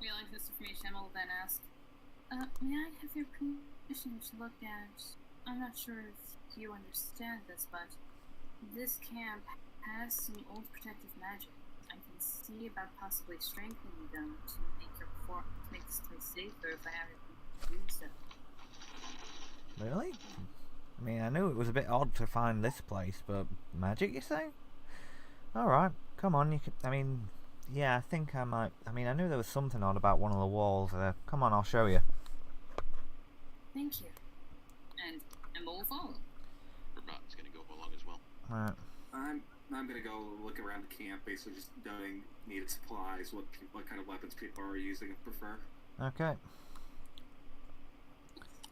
Realizing this information, Emma will then ask, may I have your permission to look at... I'm not sure if you understand this, but this camp has some old protective magic. I can see about possibly strengthening them to make this place safer if I ever do so. Really? I mean, I knew it was a bit odd to find this place, but magic, you say? Alright, come on, you can... I mean, yeah, I think I might... I mean, I knew there was something odd about one of the walls. Come on, I'll show you. Thank you. And Emma will follow. Robot's gonna go along as well. Alright. I'm gonna go look around the camp, basically just knowing needed supplies, what kind of weapons people are using and prefer. Okay.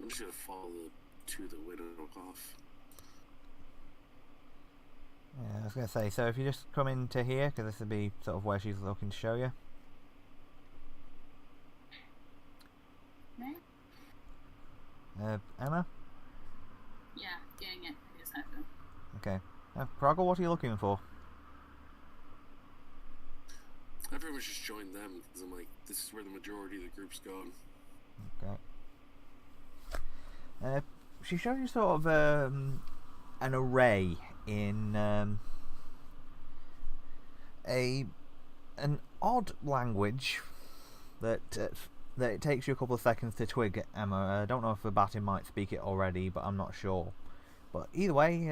I'm just gonna follow to the widow off. Yeah, I was going to say, so if you just come into here, because this would be sort of where she's looking to show you. Right? Emma? Yeah, getting it. I just have to. Okay. Proggle, what are you looking for? I pretty much just joined them because I'm like, this is where the majority of the group's going. Okay. She showed you sort of an array in an odd language that it takes you a couple of seconds to twig, Emma. I don't know if the Batin might speak it already, but I'm not sure. But either way,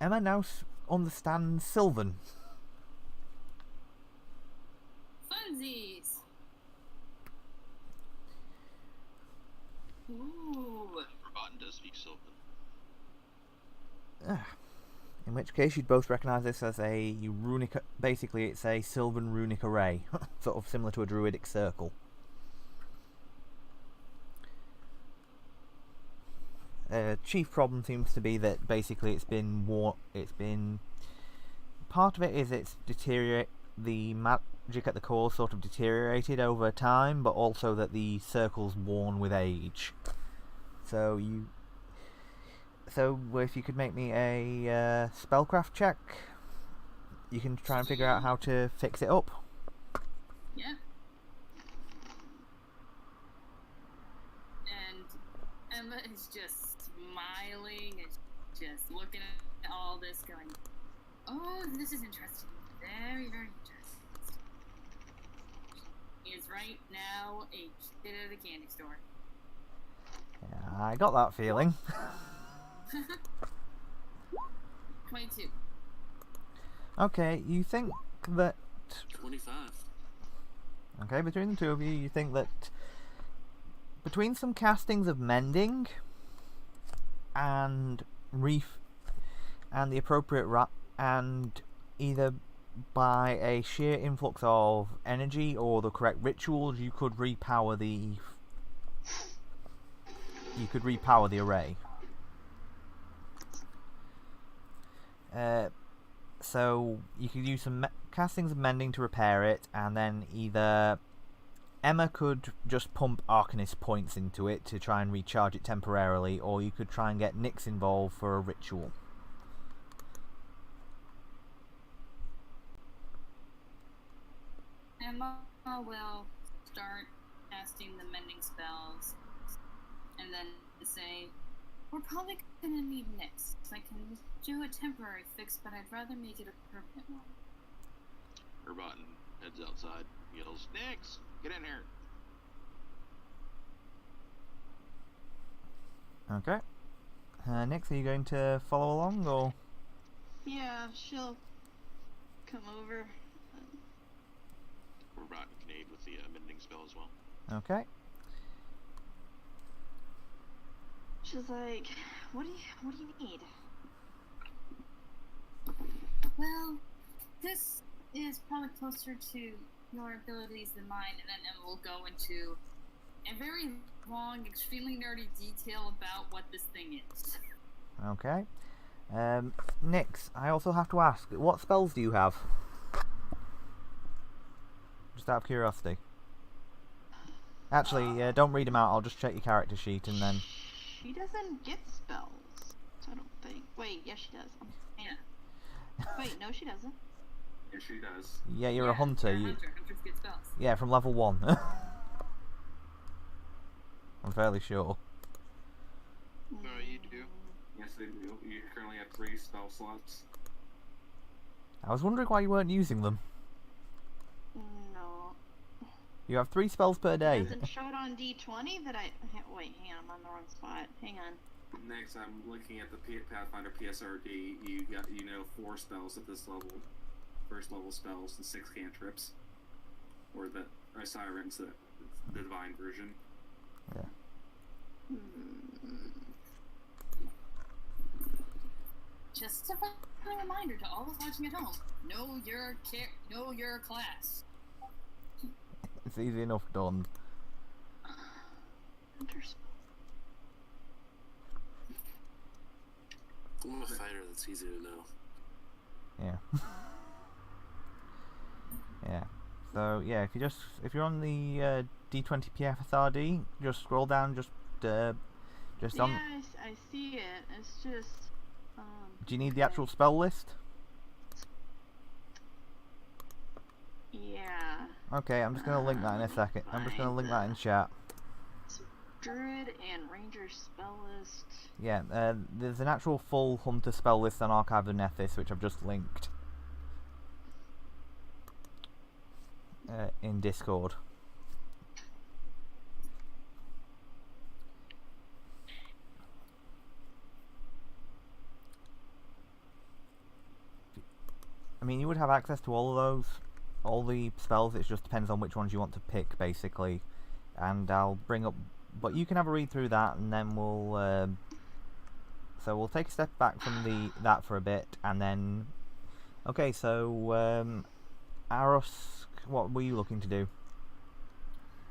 Emma now understands Sylvan. Funsies! Ooh. Robotin does speak Sylvan. In which case you'd both recognise this as a runic... Basically it's a Sylvan runic array. Sort of similar to a druidic circle. Chief problem seems to be that basically it's been part of it is it's the magic at the core sort of deteriorated over time, but also that the circle's worn with age. So if you could make me a spellcraft check, you can try and figure out how to fix it up. Yeah. And Emma is just smiling and just looking at all this going, oh, this is interesting. Very, very interesting. He is right now a kid at a candy store. Yeah, I got that feeling. 22. Okay, you think that... 25. Okay, between the two of you, you think that between some castings of mending and and the appropriate and either by a sheer influx of energy or the correct rituals, you could repower the array. So you could use some castings of mending to repair it, and then either Emma could just pump Arcanist points into it to try and recharge it temporarily, or you could try and get Nyx involved for a ritual. Emma will start casting the mending spells and then say, we're probably gonna need Nyx. I can do a temporary fix, but I'd rather make it a permanent one. Urbotten heads outside, yells, "Nix, get in here!" Okay. Nix, are you going to follow along, or? Yeah, she'll come over. Urbotten can aid with the mending spell as well. Okay. She's like, what do you need? Well, this is probably closer to your abilities than mine, and then we'll go into a very long, extremely nerdy detail about what this thing is. Okay. Nix, I also have to ask, what spells do you have? Just out of curiosity. Actually, don't read them out, I'll just check your character sheet and then... She doesn't get spells, I don't think. Wait, yes she does. Yeah. Wait, no she doesn't. Yeah, she does. Yeah, you're a hunter. You're a hunter. Hunters get spells. Yeah, from level 1. I'm fairly sure. No, you do. Yes, they do. You currently have 3 spell slots. I was wondering why you weren't using them. No. You have 3 spells per day. Doesn't show it on D20 that I... Wait, hang on, I'm on the wrong spot. Hang on. Next, I'm looking at the Pathfinder PSRD. You got 4 spells at this level. First level spells and 6 cantrips, or sirens, the divine version. Yeah. Just a friendly reminder to all those watching at home: know your class. It's easy enough done. Hunter spell. I'm a fighter, that's easy to know. Yeah. Yeah. So yeah, if you're on the D20 PFSRD, just scroll down, just on. Yeah, I see it. It's just. Do you need the actual spell list? Yeah. Okay, I'm just gonna link that in a second. I'm just gonna link that in chat. Druid and Ranger spell list. Yeah, there's an actual full Hunter spell list on Archive of Nethys, which I've just linked in Discord. I mean, you would have access to all of those, all the spells. It just depends on which ones you want to pick, basically. And I'll bring up, but you can have a read through that, and then we'll. So we'll take a step back from that for a bit, and then. Okay, so Aros, what were you looking to do?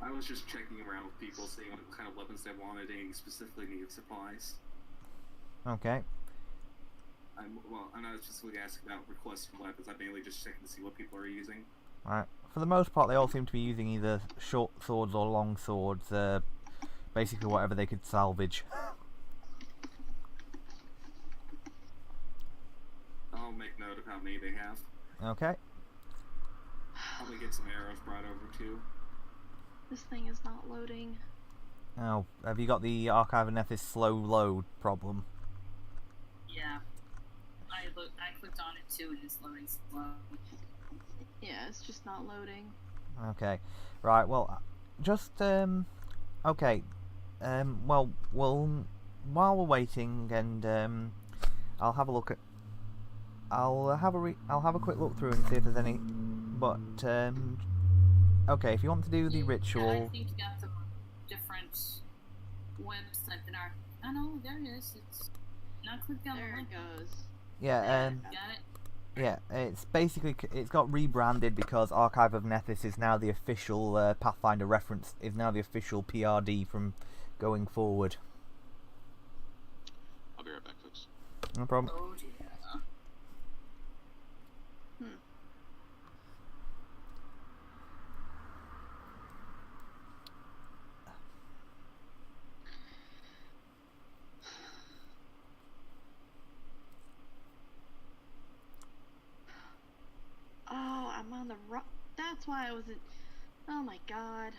I was just checking around with people, seeing what kind of weapons they wanted, and specifically needed supplies. Okay. I'm not specifically asking about requests for weapons. I'm mainly just checking to see what people are using. Alright. For the most part, they all seem to be using either short swords or long swords. Basically, whatever they could salvage. I'll make note of how many they have. Okay. Probably get some arrows brought over too. This thing is not loading. Oh, have you got the Archive of Nethys slow load problem? Yeah. I clicked on it too, and it's loading slow. Yeah, it's just not loading. Okay. Right, well, just, okay. Well, while we're waiting, and, I'll have a look at... I'll have a quick look through and see if there's any... But, okay, if you want to do the ritual... Yeah, I think you got the different website that are... Oh no, there it is. It's not clicked on the There link. it goes. Yeah, Got it? yeah, it's basically, it's got rebranded because Archive of Nethys is now the official Pathfinder reference, is now the official PRD from going forward. I'll be right back, folks. No problem. Oh dear. Oh, I'm on the wrong. That's why I wasn't. Oh my god.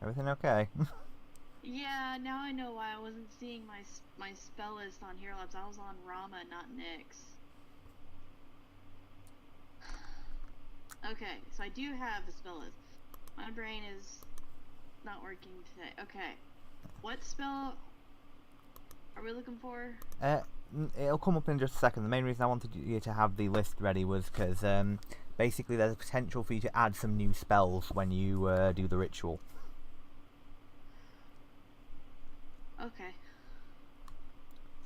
Everything okay? Yeah, now I know why I wasn't seeing my spell list on Hero Labs. I was on Rama, not Nyx. Okay, so I do have a spell list. My brain is not working today. Okay. What spell are we looking for? It'll come up in just a second. The main reason I wanted you to have the list ready was because basically there's a potential for you to add some new spells when you do the ritual. Okay.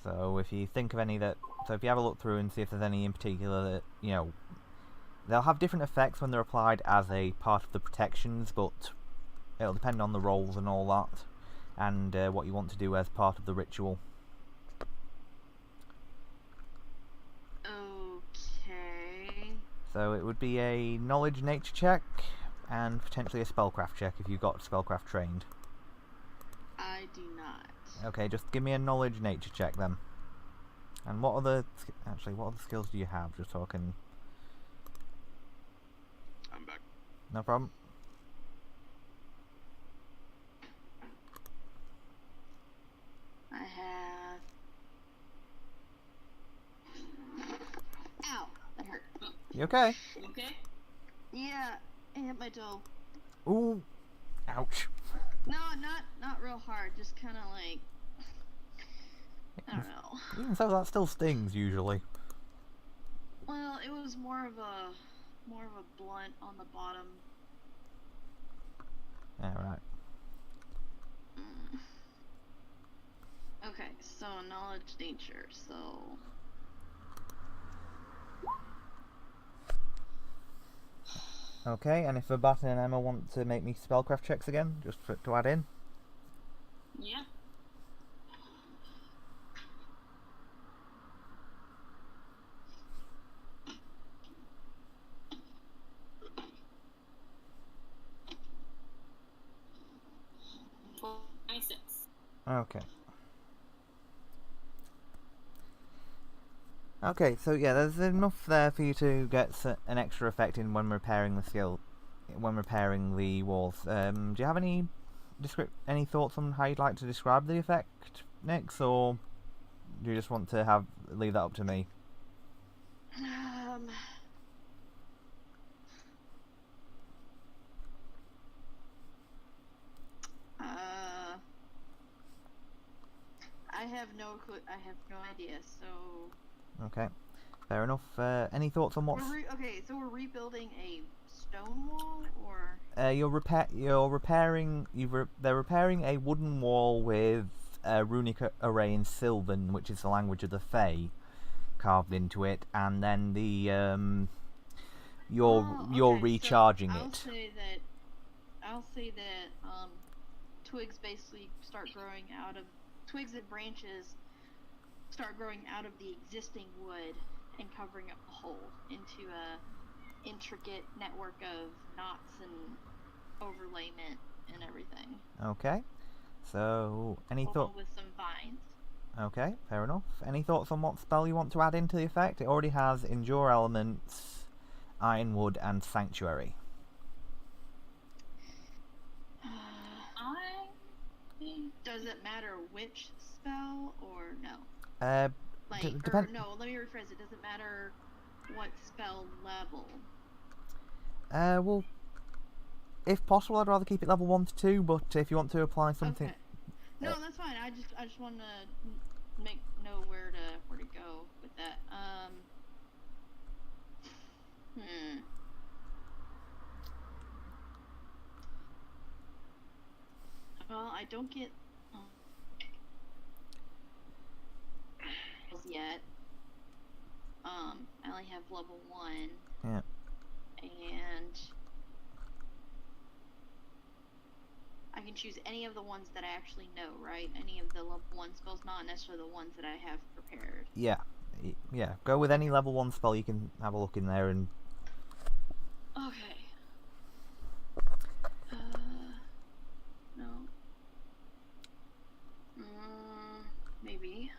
So if you think of any so if you have a look through and see if there's any in particular that, they'll have different effects when they're applied as a part of the protections, but it'll depend on the rolls and all that, and what you want to do as part of the ritual. Okay. So it would be a knowledge nature check, and potentially a spellcraft check if you got spellcraft trained. I do not. Okay, just give me a knowledge nature check then. And what other skills do you have, just so I can... I'm back. No problem. I have. Ow! That hurt. You okay? Okay. Yeah, I hit my toe. Ooh! Ouch. No, not real hard. Just kind of like. I don't know. Even so, that still stings usually. Well, it was more of a blunt on the bottom. Alright. Okay, so knowledge nature, so... Okay, and if Barton and Emma want to make me spellcraft checks again, just to add in. Yeah. Well, 26. Okay. Okay, so yeah, there's enough there for you to get an extra effect in when repairing the walls. Do you have any thoughts on how you'd like to describe the effect, Nix, or do you just want to leave that up to me? I have no idea. So. Okay, fair enough. Any thoughts on what's... Okay, so we're rebuilding a stone wall, or? They're repairing a wooden wall with a runic array in Sylvan, which is the language of the Fae, carved into it, and then you're recharging so it. I'll say that twigs basically start growing out of twigs and branches start growing out of the existing wood and covering up the hole into a intricate network of knots and overlayment and everything. Okay. So, any thoughts? With some vines. Okay, fair enough. Any thoughts on what spell you want to add into the effect? It already has Endure Elements, Ironwood, and Sanctuary. Does it matter which spell, or no? Let me rephrase it. Does it matter what spell level? Well, if possible, I'd rather keep it level 1 to 2, but if you want to apply something... Okay. No, that's fine. I just want to know where to go with that. Well, I don't get yet. I only have level 1. Yeah. And I can choose any of the ones that I actually know, right? Any of the level 1 spells, not necessarily the ones that I have prepared. Yeah. Go with any level 1 spell. You can have a look in there and... Okay. No. Maybe.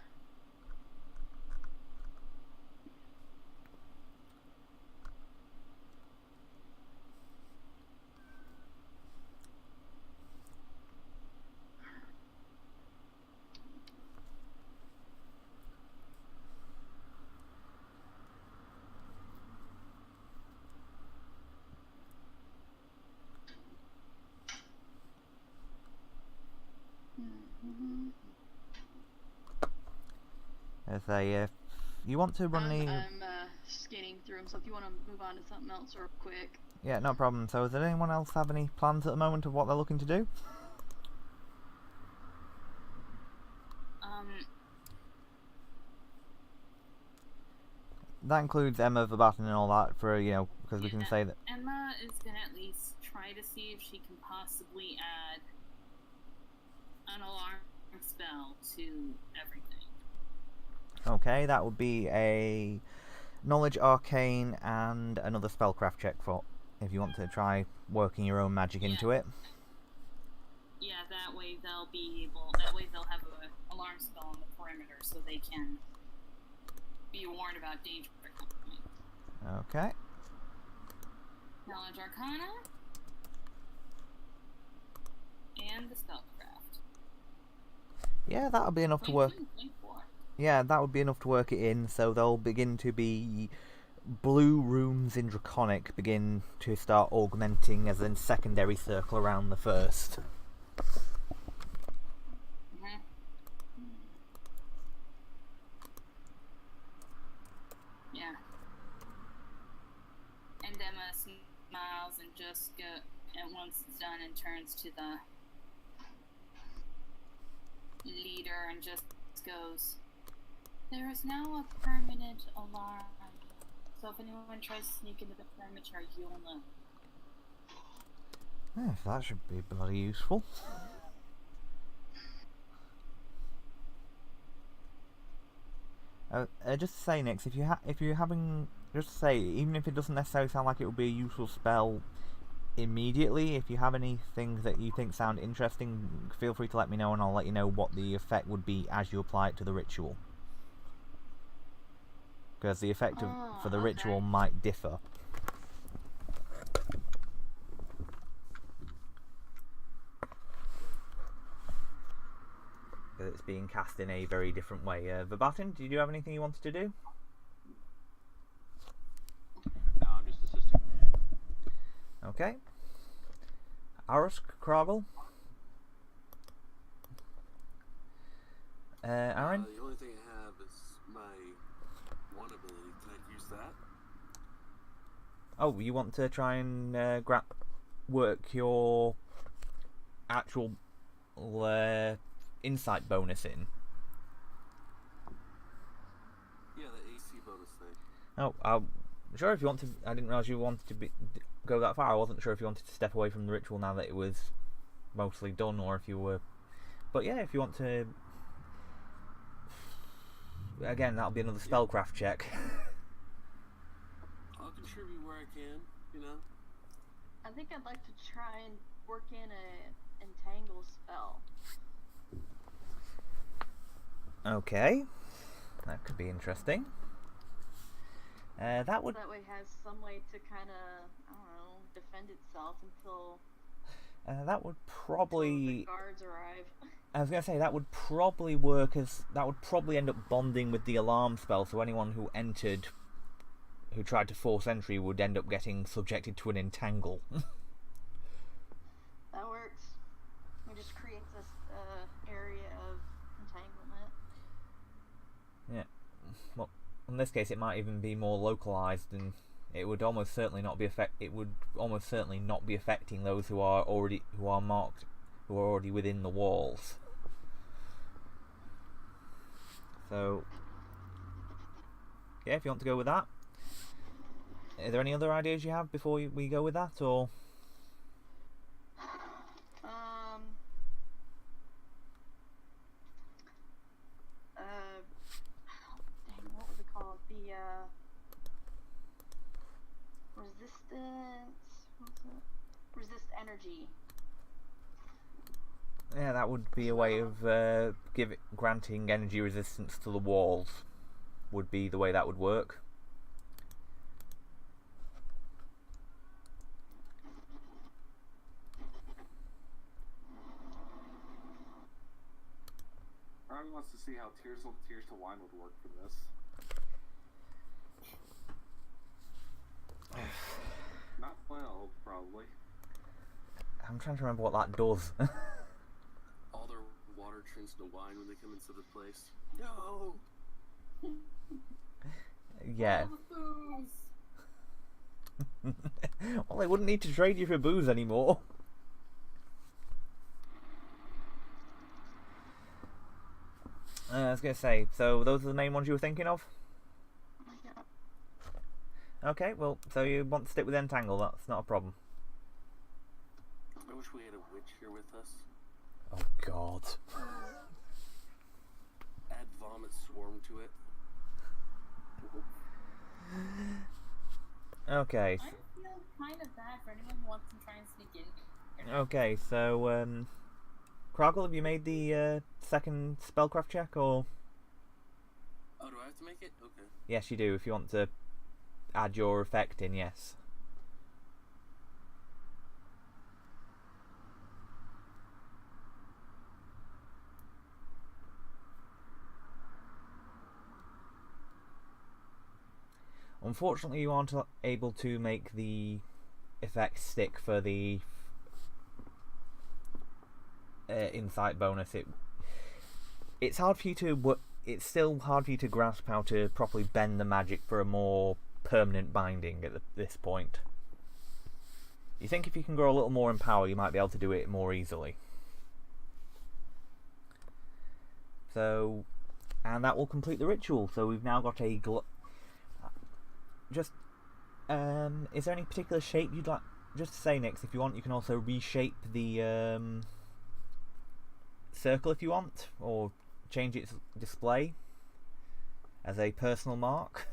As if you want to run any... I'm skating through them, so if you want to move on to something else real quick. Yeah, no problem. So does anyone else have any plans at the moment of what they're looking to do? That includes Emma, Verbatim and all that, for, you know, because we can say that... Emma is going to at least try to see if she can possibly add an alarm spell to everything. Okay, that would be a Knowledge Arcane and another Spellcraft check for, if you want to try working your own magic into it. Yeah, that way they'll have an alarm spell on the perimeter so they can be warned about danger. Okay. Knowledge Arcana and the Spellcraft. Yeah, that'll be enough to work. Yeah, that would be enough to work it in, so there'll begin to be blue runes in Draconic begin to start augmenting as a secondary circle around the first. Yeah. And Emma smiles and just and once it's done and turns to the leader and just goes, "There is now a permanent alarm, so if anyone tries to sneak into the perimeter, you'll know." Yeah, that should be bloody useful. Just to say, Nix, if you're having, just to say, even if it doesn't necessarily sound like it would be a useful spell immediately, if you have any things that you think sound interesting, feel free to let me know, and I'll let you know what the effect would be as you apply it to the ritual. Because the effect for the ritual might differ. Because it's being cast in a very different way. Verbatim, did you have anything you wanted to do? No, I'm just assisting. Okay. Arusk, Krogel? Aaron? The only thing I have is my one ability. Can I use that? Oh, you want to try and work your actual insight bonus in? Yeah, the AC bonus thing. Oh, I'm sure if you want to. I didn't realise you wanted to go that far. I wasn't sure if you wanted to step away from the ritual now that it was mostly done, or if you were. But yeah, if you want to. Again, that'll be another spellcraft check. I'll contribute where I can, you know? I think I'd like to try and work in a entangle spell. Okay, that could be interesting. That would. That way, it has some way to kind of, I don't know, defend itself until. That would probably. The guards arrive. I was gonna say that would probably work as that would probably end up bonding with the alarm spell. So anyone who entered, who tried to force entry, would end up getting subjected to an entangle. That works. It just creates this area of entanglement. Yeah. Well, in this case, it might even be more localized, and it would almost certainly not be affecting those who are already within the walls. So, yeah, if you want to go with that. Are there any other ideas you have before we go with that, or? Dang, what was it called? The resistance. What's it? Resist energy. Yeah, that would be a way of granting energy resistance to the walls. Would be the way that would work. Aaron wants to see how Tears to Wine would work for this. Not well, probably. I'm trying to remember what that does. All their water turns to wine when they come into the place. No! Yeah. All the booze. Well, they wouldn't need to trade you for booze anymore. I was going to say, so those are the main ones you were thinking of? Yeah. Okay, well, so you want to stick with Entangle, that's not a problem. I wish we had a witch here with us. Oh, God. Add Vomit Swarm to it. Okay. I feel kind of bad for anyone who wants to try and sneak in. Okay, so, Kroggle, have you made the second spellcraft check, or...? Oh, do I have to make it? Okay. Yes, you do, if you want to add your effect in, yes. Unfortunately, you aren't able to make the effect stick for the insight bonus. It's hard for you to. It's still hard for you to grasp how to properly bend the magic for a more permanent binding at this point. You think if you can grow a little more in power, you might be able to do it more easily. So, and that will complete the ritual. So we've now got a is there any particular shape you'd like? Just to say, Nix, if you want, you can also reshape the circle if you want, or change its display as a personal mark.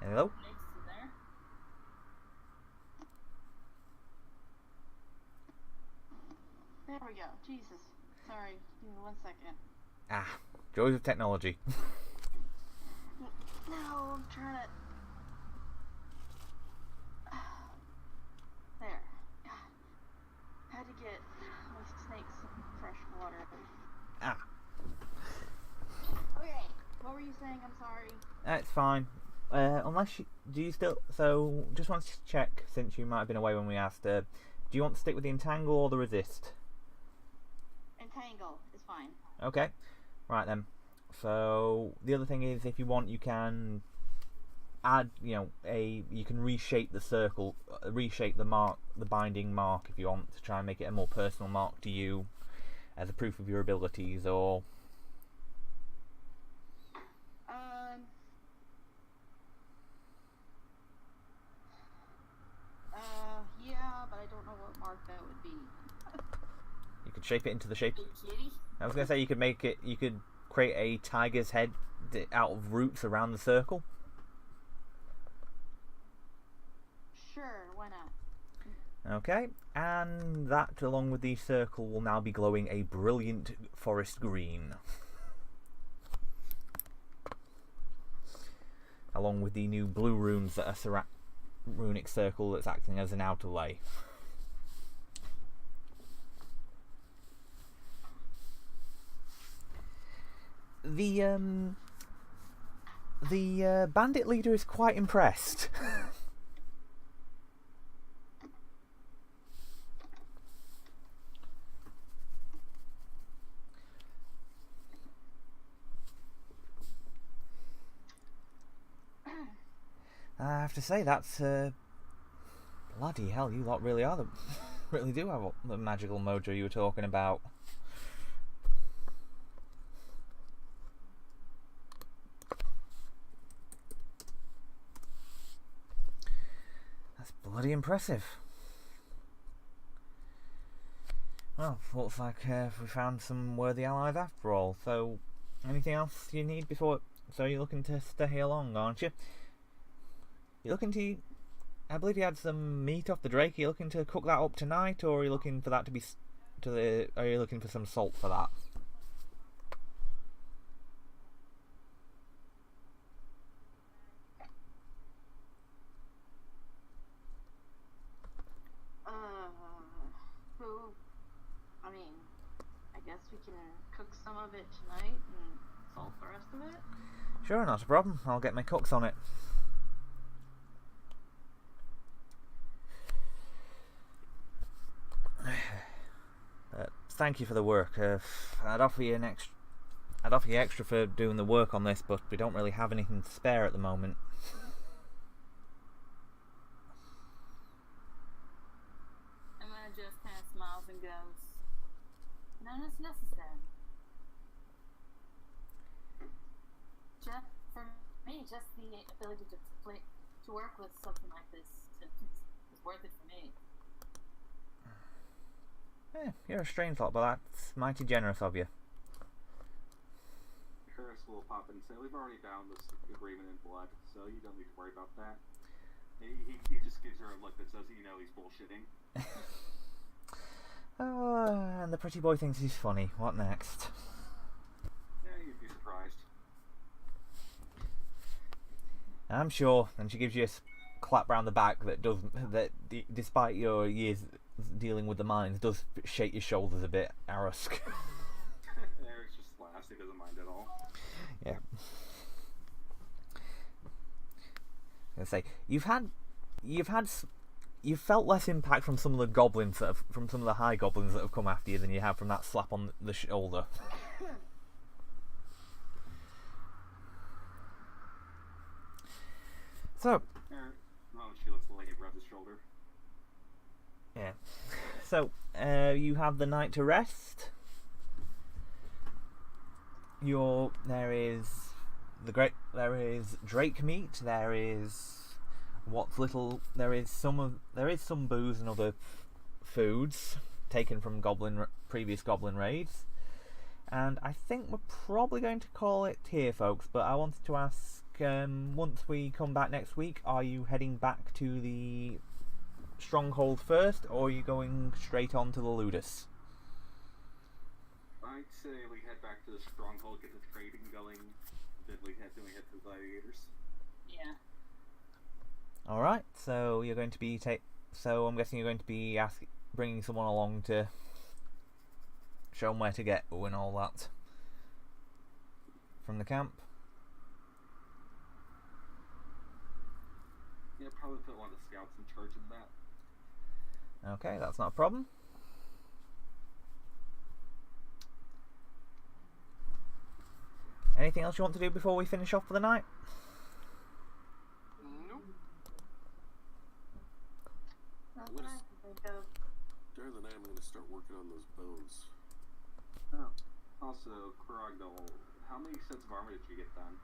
Hello? Next to there. There we go. Jesus. Sorry. Give me 1 second. Ah, joys of technology. No, I'm trying to. There. Had to get my snakes some fresh water. Ah, Okay. What were you saying? I'm sorry. that's fine. Unless you do, you still. So, just wanted to check, since you might have been away when we asked. Do you want to stick with the Entangle or the Resist? Entangle is fine. Okay, right then. So the other thing is, if you want, you can add, you can reshape the circle, reshape the mark, the binding mark, if you want to try and make it a more personal mark to you, as a proof of your abilities, or yeah, but I don't know what mark that would be. you could shape it into the shape. Big kitty. I was gonna say you could make it. You could create a tiger's head out of roots around the circle. Sure, why not? Okay, and that, along with the circle, will now be glowing a brilliant forest green. Along with the new blue runes that are runic circle that's acting as an outer lay. The bandit leader is quite impressed. I have to say, that's bloody hell, you lot really really do have the magical mojo you were talking about. That's bloody impressive. Well, looks like we found some worthy allies after all. So, anything else you need before? So you're looking to stay along, aren't you? You're looking to... I believe you had some meat off the drake. Are you looking to cook that up tonight, or are you looking for that to be... Are you looking for some salt for that? I mean, I guess we can cook some of it tonight and salt the rest of it. Sure, not a problem. I'll get my cooks on it. thank you for the work. I'd offer you extra for doing the work on this, but we don't really have anything to spare at the moment. Emma just kind of smiles and goes, "None is necessary." Just for me, just the ability to work with something like this is worth it for me. You're a strange lot, but that's mighty generous of you. Curtis will pop in and say, "We've already bound this agreement in blood, so you don't need to worry about that." He just gives her a look that says, he's bullshitting. And the pretty boy thinks he's funny. What next? Yeah, you'd be surprised. I'm sure. And she gives you a clap round the back despite your years dealing with the mines, does shake your shoulders a bit, Arusk. Eric's just laughs. He doesn't mind at all. Yeah. I say you've felt less impact from some of the goblins from some of the high goblins that have come after you than you have from that slap on the shoulder. So. She looks like he rubs his shoulder. Yeah. So you have the night to rest. There is drake meat. There is some booze and other foods taken from previous goblin raids, and I think we're probably going to call it here, folks. But I wanted to ask, once we come back next week, are you heading back to the stronghold first, or are you going straight on to the Ludus? I'd say we head back to the stronghold, get the trading going, then we head to the gladiators. Yeah. All right. So you're going to be So I'm guessing you're going to be bringing someone along to show them where to get and all that from the camp. Yeah, probably put one of the scouts in charge of that. Okay, that's not a problem. Anything else you want to do before we finish off for the night? Nope. During the night, I'm going to start working on those bones. Oh. Also, Krognol, how many sets of armor did you get done?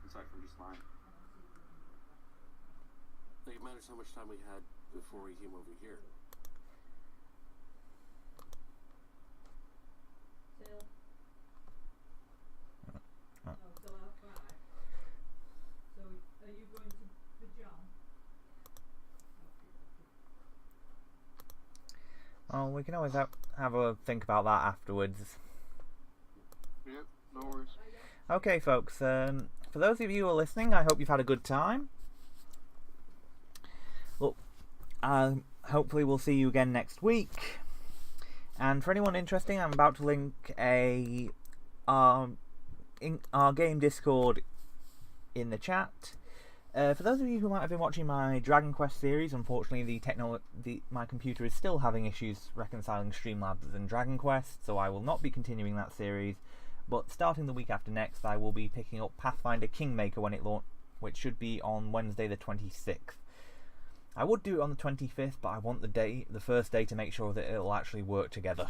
Aside from just mine. I think it matters how much time we had before we came over here. Still outside. So, are you going to the jump? Oh, we can always have a think about that afterwards. Yep, no worries. Okay, folks. For those of you who are listening, I hope you've had a good time. Look, hopefully we'll see you again next week. And for anyone interested, I'm about to link our game Discord in the chat. For those of you who might have been watching my Dragon Quest series, unfortunately my computer is still having issues reconciling Streamlabs and Dragon Quest, so I will not be continuing that series. But starting the week after next, I will be picking up Pathfinder Kingmaker when it which should be on Wednesday the 26th. I would do it on the 25th, but I want the first day to make sure that it'll actually work together.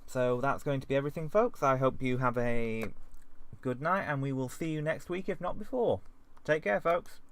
So that's going to be everything, folks. I hope you have a good night, and we will see you next week, if not before. Take care, folks.